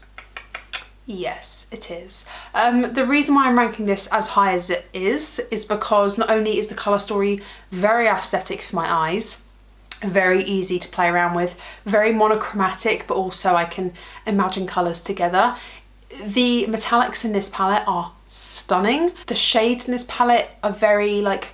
Yes, it is. The reason why I'm ranking this as high as it is because not only is the colour story very aesthetic for my eyes, very easy to play around with, very monochromatic, but also I can imagine colours together. The metallics in this palette are stunning. The shades in this palette are very, like,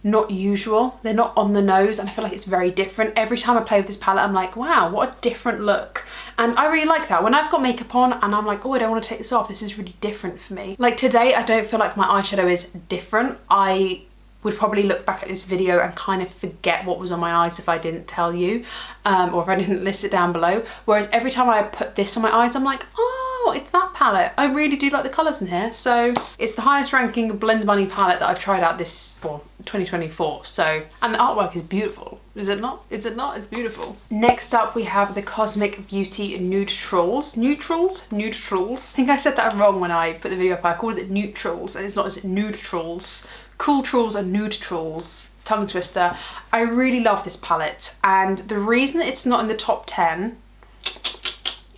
not usual. They're not on the nose, and I feel like it's very different. Every time I play with this palette, I'm like, wow, what a different look. And I really like that. When I've got makeup on and I'm like, oh, I don't want to take this off, this is really different for me. Like today, I don't feel like my eyeshadow is different. I would probably look back at this video and kind of forget what was on my eyes if I didn't tell you, or if I didn't list it down below. Whereas every time I put this on my eyes, I'm like, oh, it's that palette. I really do like the colours in here. So it's the highest ranking Blend Bunny palette that I've tried out this, well, 2024. So, and the artwork is beautiful. Is it not? Is it not? It's beautiful. Next up we have the Cosmic Beauty Neutrals. Neutrals? Neutrals. I think I said that wrong when I put the video up. I called it neutrals, and it's not, it's neutrals. Cool Trolls and Nude Trolls. Tongue twister. I really love this palette, and the reason it's not in the top 10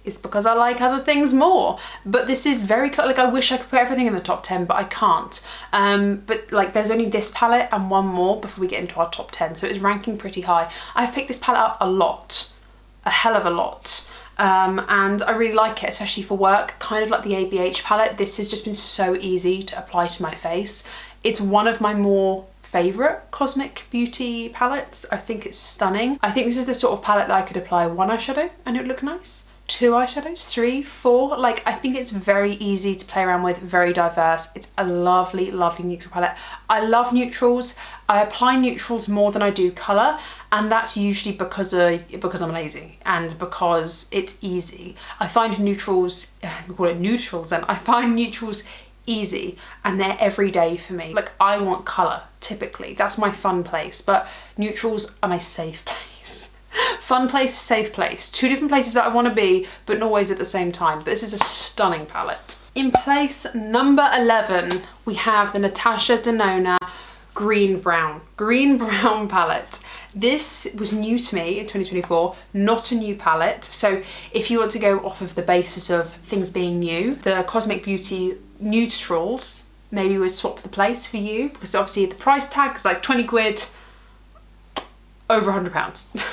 it's because I like other things more. But this is very, like, I wish I could put everything in the top 10, but I can't. But like, there's only this palette and one more before we get into our top 10, so it's ranking pretty high. I've picked this palette up a lot, a hell of a lot. And I really like it, especially for work, kind of like the ABH palette. This has just been so easy to apply to my face. It's one of my more favourite Cosmic Beauty palettes. I think it's stunning. I think this is the sort of palette that I could apply one eyeshadow and it would look nice. 2 eyeshadows, 3, 4, like, I think it's very easy to play around with, very diverse. It's a lovely, lovely neutral palette. I love neutrals. I apply neutrals more than I do colour, and that's usually because I'm lazy and because it's easy. I find neutrals, we call it neutrals then, I find neutrals easy and they're everyday for me. Like, I want colour, typically. That's my fun place, but neutrals are my safe place. Fun place, safe place. 2 different places that I want to be, but not always at the same time. But this is a stunning palette. In place number 11, we have the Natasha Denona Green Brown palette. This was new to me in 2024, not a new palette. So if you want to go off of the basis of things being new, the Cosmic Beauty neutrals maybe would swap the place for you, because obviously the price tag is like 20 quid, over £100.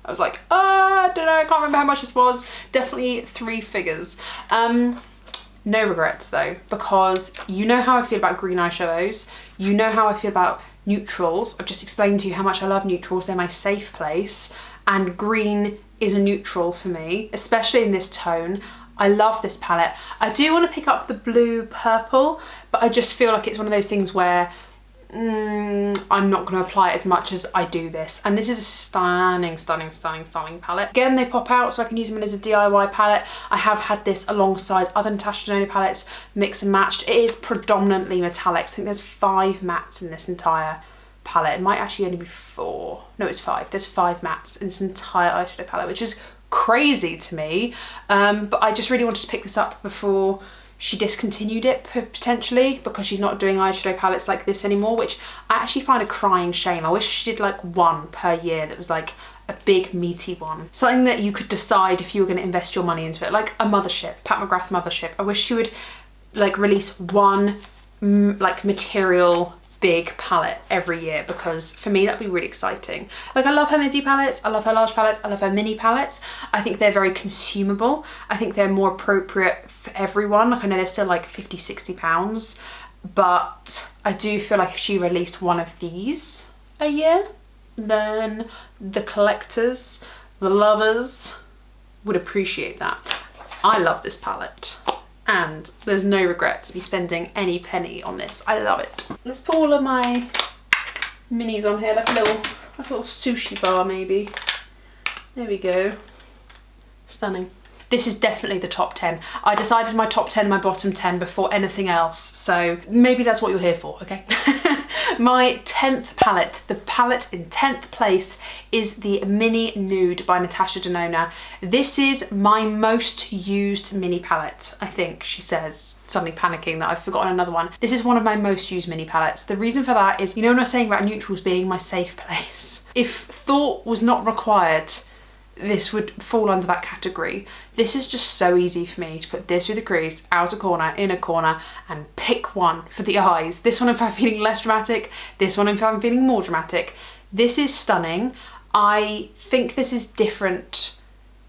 I was like, I don't know, I can't remember how much this was. Definitely 3 figures. No regrets though, because you know how I feel about green eyeshadows. You know how I feel about neutrals. I've just explained to you how much I love neutrals. They're my safe place. And green is a neutral for me, especially in this tone. I love this palette. I do want to pick up the blue purple, but I just feel like it's one of those things where I'm not going to apply it as much as I do this. And this is a stunning, stunning, stunning, stunning palette. Again, they pop out so I can use them as a DIY palette. I have had this alongside other Natasha Denona palettes, mix and matched. It is predominantly metallics. I think there's 5 mattes in this entire palette. It might actually only be 4. No, it's 5. There's 5 mattes in this entire eyeshadow palette, which is crazy to me. But I just really wanted to pick this up before she discontinued it potentially, because she's not doing eyeshadow palettes like this anymore, which I actually find a crying shame. I wish she did like one per year that was like a big meaty one. Something that you could decide if you were going to invest your money into it, like a Mothership, Pat McGrath Mothership. I wish she would like release one like material big palette every year, because for me that'd be really exciting. Like, I love her midi palettes, I love her large palettes, I love her mini palettes. I think they're very consumable. I think they're more appropriate for everyone. Like, I know they're still like 50-60 pounds, but I do feel like if she released one of these a year, then the collectors, the lovers would appreciate that. I love this palette. And there's no regrets me spending any penny on this. I love it. Let's put all of my minis on here, like a little sushi bar maybe. There we go. Stunning. This is definitely the top 10. I decided my top 10, my bottom 10 before anything else. So maybe that's what you're here for, okay? My 10th palette, the palette in 10th place, is the Mini Nude by Natasha Denona. This is my most used mini palette, I think, she says, suddenly panicking that I've forgotten another one. This is one of my most used mini palettes. The reason for that is, you know when I was saying about neutrals being my safe place? If thought was not required, this would fall under that category. This is just so easy for me to put this through the crease, outer corner, inner corner, and pick one for the eyes. This one if I'm feeling less dramatic, this one if I'm feeling more dramatic. This is stunning. I think this is different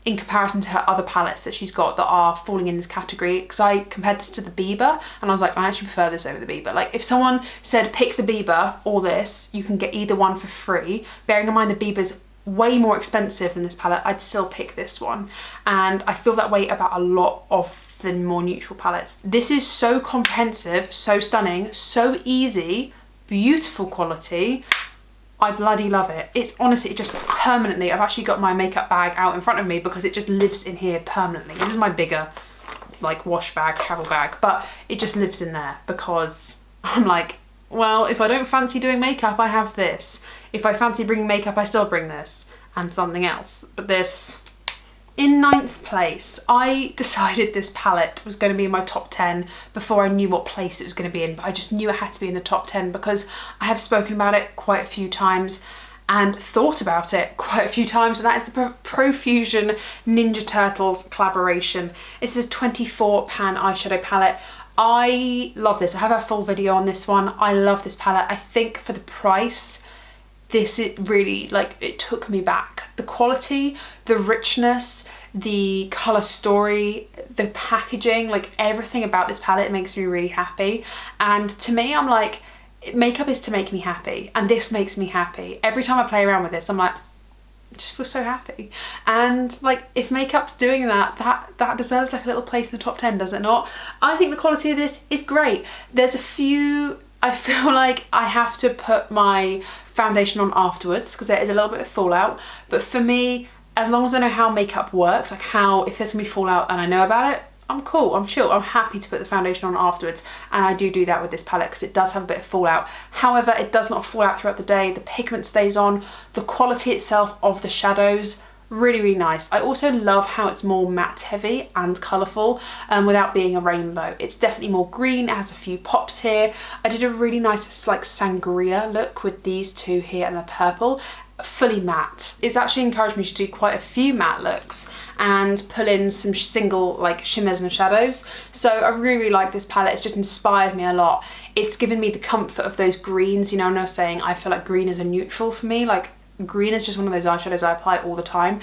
in comparison to her other palettes that she's got that are falling in this category, because I compared this to the Bieber and I was like, I actually prefer this over the Bieber. Like, if someone said pick the Bieber or this, you can get either one for free, bearing in mind the Bieber's way more expensive than this palette, I'd still pick this one. And I feel that way about a lot of the more neutral palettes. This is so comprehensive, so stunning, so easy, beautiful quality. I bloody love it. It's honestly, it just permanently, I've actually got my makeup bag out in front of me because it just lives in here permanently. This is my bigger like wash bag, travel bag, but it just lives in there because I'm like, well, if I don't fancy doing makeup, I have this. If I fancy bringing makeup, I still bring this and something else. But this, in 9th place, I decided this palette was going to be in my top 10 before I knew what place it was going to be in. But I just knew it had to be in the top 10 because I have spoken about it quite a few times. and thought about it quite a few times, and that is the Profusion Ninja Turtles collaboration. This is a 24 pan eyeshadow palette. I love this. I have a full video on this one. I love this palette. I think for the price, this it really, like, it took me back. The quality, the richness, the colour story, the packaging, like everything about this palette makes me really happy. And to me, I'm like, makeup is to make me happy, and this makes me happy. Every time I play around with this, I'm like, I just feel so happy. And like, if makeup's doing that deserves like a little place in the top 10, does it not? I think the quality of this is great. There's a few, I feel like I have to put my foundation on afterwards because there is a little bit of fallout, but for me, as long as I know how makeup works, like how, if there's gonna be fallout and I know about it, I'm cool, I'm chill, I'm happy to put the foundation on afterwards, and I do that with this palette because it does have a bit of fallout. However, it does not fall out throughout the day, the pigment stays on, the quality itself of the shadows, really, really nice. I also love how it's more matte heavy and colourful without being a rainbow. It's definitely more green, it has a few pops here. I did a really nice like sangria look with these two here and the purple, fully matte. It's actually encouraged me to do quite a few matte looks and pull in some single like shimmers and shadows. So I really, really like this palette. It's just inspired me a lot. It's given me the comfort of those greens, you know, and I was saying I feel like green is a neutral for me, like green is just one of those eyeshadows I apply all the time.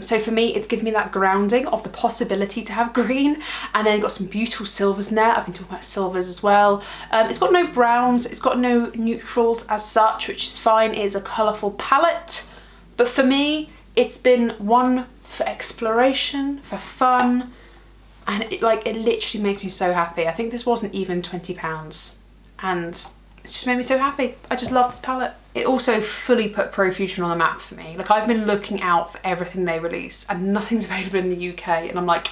So for me, it's given me that grounding of the possibility to have green, and then got some beautiful silvers in there. I've been talking about silvers as well. It's got no browns, it's got no neutrals as such, which is fine. It is a colourful palette, but for me, it's been one for exploration, for fun, and it literally makes me so happy. I think this wasn't even £20, and it's just made me so happy. I just love this palette. It also fully put Profusion on the map for me. Like, I've been looking out for everything they release and nothing's available in the UK, and I'm like,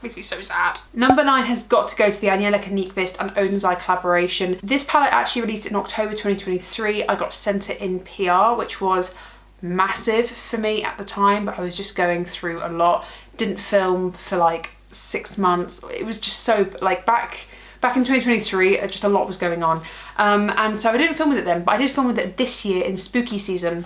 makes me so sad. Number 9 has got to go to the Angelica Nyqvist and Oden's Eye collaboration. This palette actually released in October 2023. I got sent it in PR, which was massive for me at the time, but I was just going through a lot. Didn't film for like 6 months. It was just so, like, back in 2023, just a lot was going on. And so I didn't film with it then, but I did film with it this year in spooky season.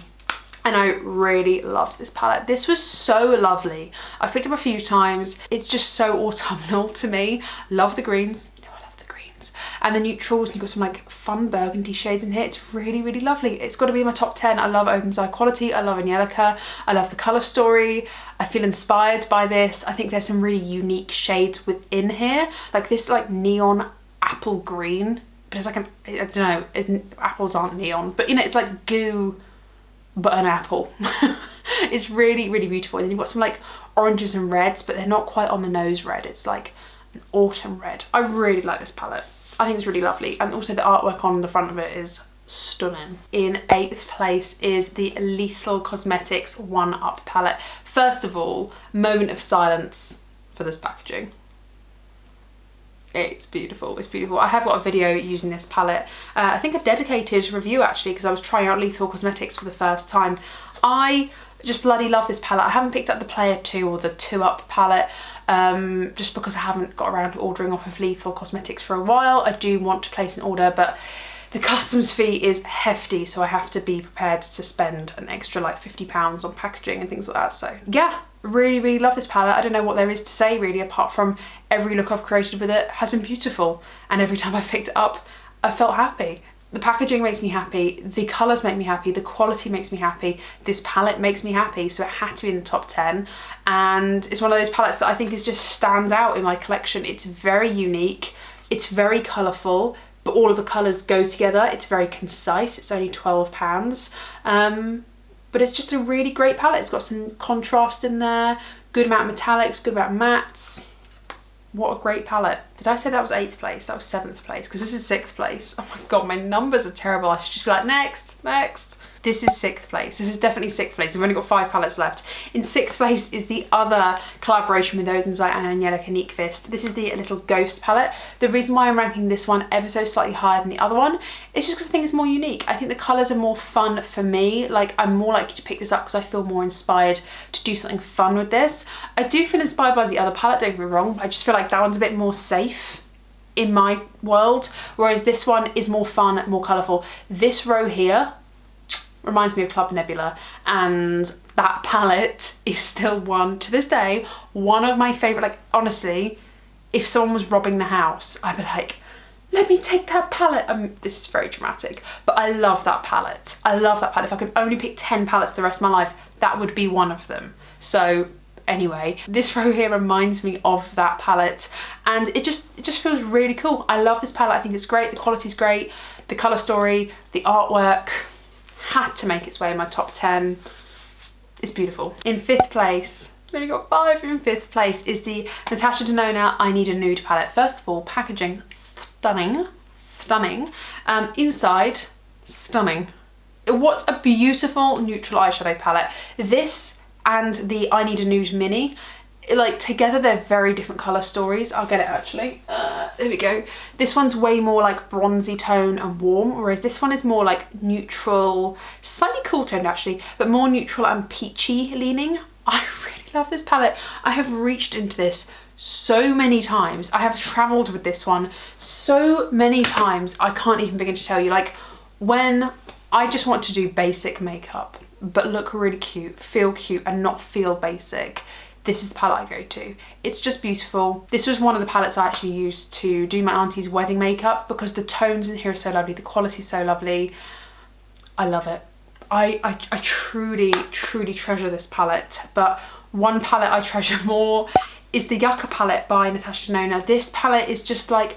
And I really loved this palette. This was so lovely. I've picked up a few times. It's just so autumnal to me. Love the greens. You know I love the greens. And the neutrals, and you've got some like fun burgundy shades in here. It's really, really lovely. It's got to be in my top 10. I love Oden's Eye quality. I love Angelica. I love the colour story. I feel inspired by this. I think there's some really unique shades within here. Like this like neon apple green. But it's like an, I don't know, apples aren't neon. But you know, it's like goo, but an apple. It's really, really beautiful. And then you've got some like oranges and reds, but they're not quite on the nose red. It's like an autumn red. I really like this palette. I think it's really lovely. And also the artwork on the front of it is stunning. In 8th place is the Lethal Cosmetics 1-Up palette. First of all, moment of silence for this packaging. It's beautiful, it's beautiful. I have got a video using this palette. I think a dedicated review actually, because I was trying out Lethal Cosmetics for the first time. I just bloody love this palette. I haven't picked up the Player 2 or the 2-Up palette just because I haven't got around to ordering off of Lethal Cosmetics for a while. I do want to place an order, but the customs fee is hefty, so I have to be prepared to spend an extra like £50 on packaging and things like that. So yeah, really, really love this palette. I don't know what there is to say really, apart from every look I've created with it has been beautiful, and every time I've picked it up I felt happy. The packaging makes me happy, the colours make me happy, the quality makes me happy, this palette makes me happy, so it had to be in the top 10. And it's one of those palettes that I think is just stand out in my collection. It's very unique, it's very colourful, but all of the colours go together. It's very concise. It's only £12. But it's just a really great palette. It's got some contrast in there, good amount of metallics, good amount of mattes. What a great palette. Did I say that was 8th place? That was 7th place, because this is 6th place. Oh my God, my numbers are terrible. I should just be like, next, next. This is 6th place. This is definitely 6th place. We've only got 5 palettes left. In 6th place is the other collaboration with Oden's Eye and Angelica Nyqvist. This is the Little Ghost palette. The reason why I'm ranking this one ever so slightly higher than the other one is just because I think it's more unique. I think the colours are more fun for me. Like, I'm more likely to pick this up because I feel more inspired to do something fun with this. I do feel inspired by the other palette, don't get me wrong. I just feel like that one's a bit more safe in my world, whereas this one is more fun, more colourful. This row here, reminds me of Club Nebula, and that palette is still one, to this day, one of my favourite. Like, honestly, if someone was robbing the house, I'd be like, let me take that palette. This is very dramatic, but I love that palette. I love that palette. If I could only pick 10 palettes the rest of my life, that would be one of them. So anyway, this row here reminds me of that palette, and it just feels really cool. I love this palette. I think it's great. The quality's great. The colour story, the artwork had to make its way in my top 10. It's beautiful. In 5th place, I've only got 5 in 5th place, is the Natasha Denona I Need a Nude palette. First of all, packaging, stunning, stunning. Inside, stunning. What a beautiful neutral eyeshadow palette. This and the I Need a Nude mini, like, together they're very different colour stories. I'll get it actually. There we go. This one's way more like bronzy tone and warm, whereas this one is more like neutral, slightly cool toned actually, but more neutral and peachy leaning. I really love this palette. I have reached into this so many times. I have travelled with this one so many times, I can't even begin to tell you. Like, when I just want to do basic makeup but look really cute, feel cute and not feel basic, this is the palette I go to. It's just beautiful. This was one of the palettes I actually used to do my auntie's wedding makeup because the tones in here are so lovely, the quality's so lovely. I love it. I truly, truly treasure this palette. But one palette I treasure more is the Yucca palette by Natasha Denona. This palette is just like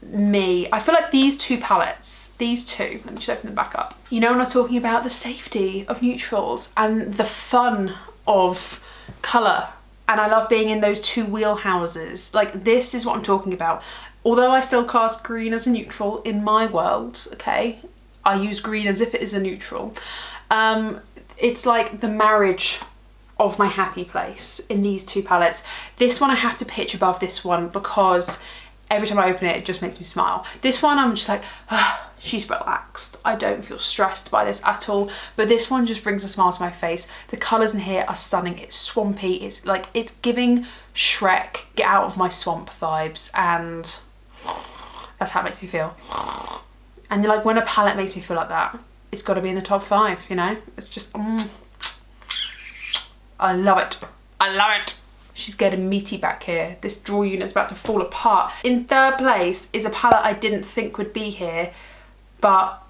me. I feel like these two palettes, these two, let me just open them back up. You know when I'm talking about the safety of neutrals and the fun of colour, and I love being in those two wheelhouses. Like, this is what I'm talking about. Although I still class green as a neutral in my world, okay, I use green as if it is a neutral. It's like the marriage of my happy place in these two palettes. This one I have to pitch above this one because every time I open it, it just makes me smile. This one, I'm just like, she's relaxed. I don't feel stressed by this at all. But this one just brings a smile to my face. The colours in here are stunning. It's swampy. It's like, it's giving Shrek, get out of my swamp vibes. And that's how it makes me feel. And like, when a palette makes me feel like that, it's got to be in the top 5, you know? It's just, I love it. I love it. She's getting meaty back here. This draw unit's about to fall apart. In 3rd place is a palette I didn't think would be here, but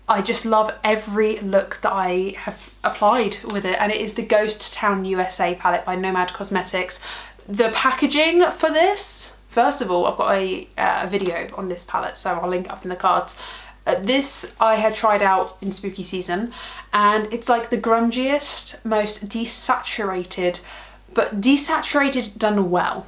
I just love every look that I have applied with it, and it is the Ghost Town USA palette by Nomad Cosmetics. The packaging for this, first of all, I've got a video on this palette, so I'll link it up in the cards. This I had tried out in spooky season, and it's like the grungiest, most desaturated, but desaturated done well.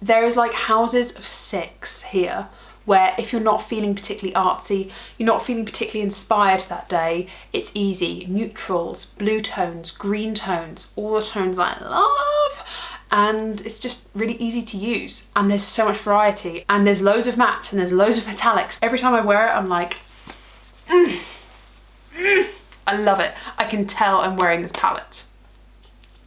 There is like houses of 6 here, where if you're not feeling particularly artsy, you're not feeling particularly inspired that day, it's easy. Neutrals, blue tones, green tones, all the tones I love. And it's just really easy to use. And there's so much variety. And there's loads of mattes and there's loads of metallics. Every time I wear it, I'm like, I love it. I can tell I'm wearing this palette.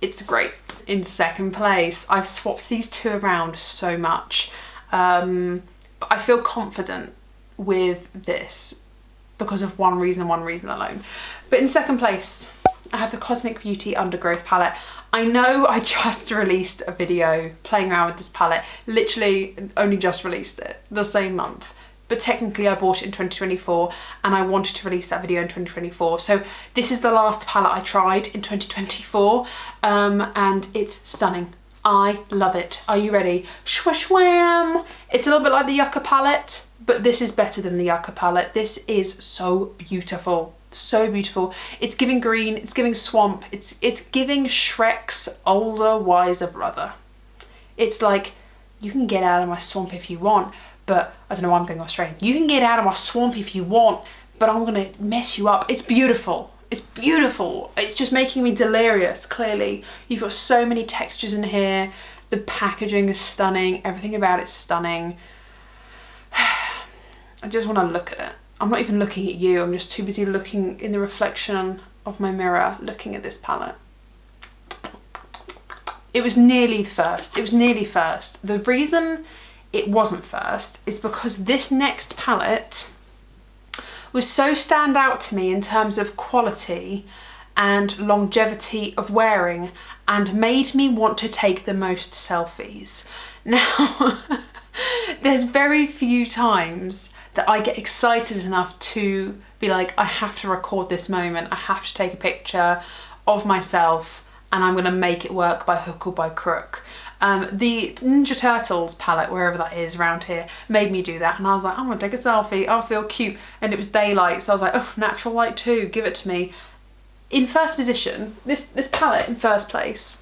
It's great. In 2nd place, I've swapped these two around so much. But I feel confident with this because of one reason and one reason alone. But in 2nd place, I have the Cosmic Beauty Undergrowth palette. I know I just released a video playing around with this palette, literally only just released it the same month, but technically I bought it in 2024 and I wanted to release that video in 2024. So this is the last palette I tried in 2024 and it's stunning. I love it. Are you ready? Shwam! It's a little bit like the Yucca palette, but this is better than the Yucca palette. This is so beautiful. So beautiful. It's giving green, it's giving swamp, it's giving Shrek's older, wiser brother. It's like, you can get out of my swamp if you want, but I don't know why I'm going Australian. You can get out of my swamp if you want, but I'm gonna mess you up. It's beautiful. It's beautiful. It's just making me delirious, clearly. You've got so many textures in here. The packaging is stunning. Everything about it's stunning. I just want to look at it. I'm not even looking at you. I'm just too busy looking in the reflection of my mirror, looking at this palette. It was nearly first. It was nearly first. The reason it wasn't first is because this next palette was so stand out to me in terms of quality and longevity of wearing, and made me want to take the most selfies. Now, there's very few times that I get excited enough to be like, I have to record this moment, I have to take a picture of myself, and I'm gonna make it work by hook or by crook. The Ninja Turtles palette, wherever that is around here, made me do that, and I was like, I'm gonna take a selfie, I'll feel cute. And it was daylight, so I was like, oh, natural light too, give it to me. In first position, this palette in first place,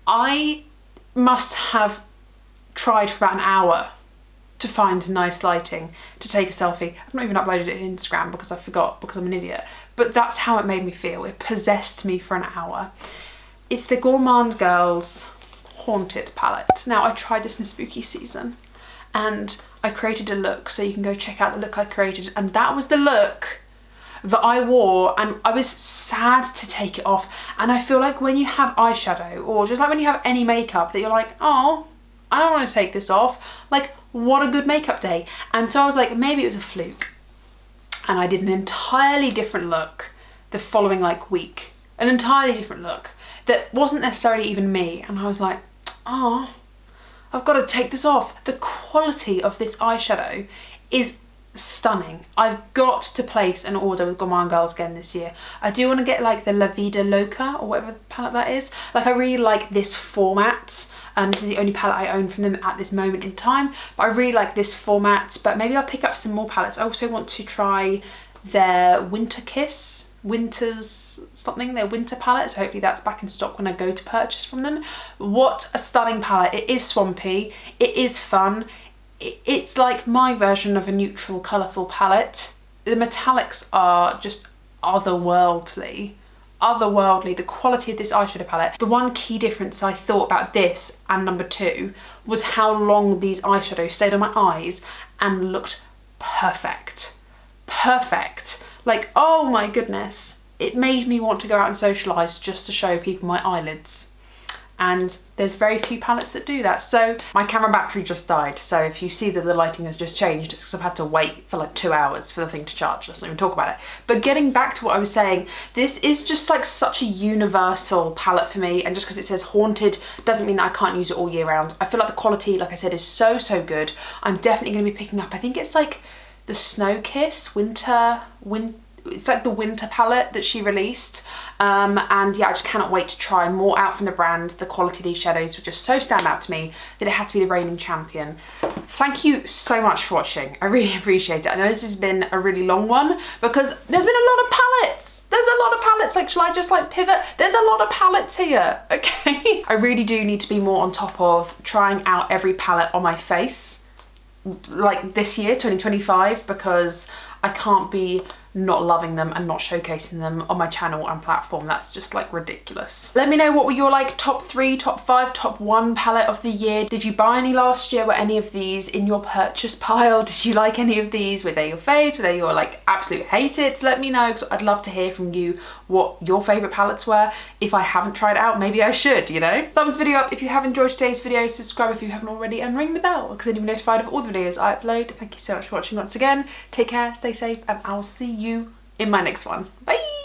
I must have tried for about an hour to find nice lighting to take a selfie. I've not even uploaded it to Instagram because I forgot, because I'm an idiot. But that's how it made me feel. It possessed me for an hour. It's the Gourmand Girls Haunted palette. Now, I tried this in spooky season and I created a look, so you can go check out the look I created, and that was the look that I wore, and I was sad to take it off. And I feel like when you have eyeshadow, or just like when you have any makeup, that you're like, oh, I don't want to take this off. Like, what a good makeup day. And so I was like, maybe it was a fluke. And I did an entirely different look the following like week. An entirely different look that wasn't necessarily even me. And I was like, oh, I've got to take this off. The quality of this eyeshadow is stunning. I've got to place an order with Gourmand Girls again this year. I do want to get like the La Vida Loca, or whatever palette that is. Like, I really like this format. This is the only palette I own from them at this moment in time, but I really like this format. But maybe I'll pick up some more palettes. I also want to try their Winter Kiss, Winter's something, their winter palette, so hopefully that's back in stock when I go to purchase from them. What a stunning palette. It is swampy, it is fun, it's like my version of a neutral colourful palette. The metallics are just otherworldly. The quality of this eyeshadow palette. The one key difference I thought about this and number 2 was how long these eyeshadows stayed on my eyes and looked perfect. Perfect. Like, oh my goodness. It made me want to go out and socialise just to show people my eyelids. And there's very few palettes that do that. So my camera battery just died. So if you see that the lighting has just changed, it's because I've had to wait for like 2 hours for the thing to charge. Let's not even talk about it. But getting back to what I was saying, this is just like such a universal palette for me. And just because it says haunted doesn't mean that I can't use it all year round. I feel like the quality, like I said, is so, so good. I'm definitely going to be picking up, I think it's like the Snow Kiss it's like the winter palette that she released, and yeah, I just cannot wait to try more out from the brand. The quality of these shadows would just so stand out to me that it had to be the reigning champion. Thank you so much for watching. I really appreciate it. I know this has been a really long one because there's been a lot of palettes. There's a lot of palettes. Like, shall I just like pivot? There's a lot of palettes here, okay? I really do need to be more on top of trying out every palette on my face like this year, 2025, because I can't be not loving them and not showcasing them on my channel and platform. That's just like ridiculous. Let me know what were your like top 3, top 5, top 1 palette of the year. Did you buy any last year? Were any of these in your purchase pile? Did you like any of these? Were they your faves? Were they your like absolute hate it? Let me know, because I'd love to hear from you what your favorite palettes were. If I haven't tried it out, maybe I should, you know? Thumbs video up if you have enjoyed today's video, subscribe if you haven't already, and ring the bell because then you'll be notified of all the videos I upload. Thank you so much for watching once again. Take care, stay safe, and I'll see you in my next one. Bye!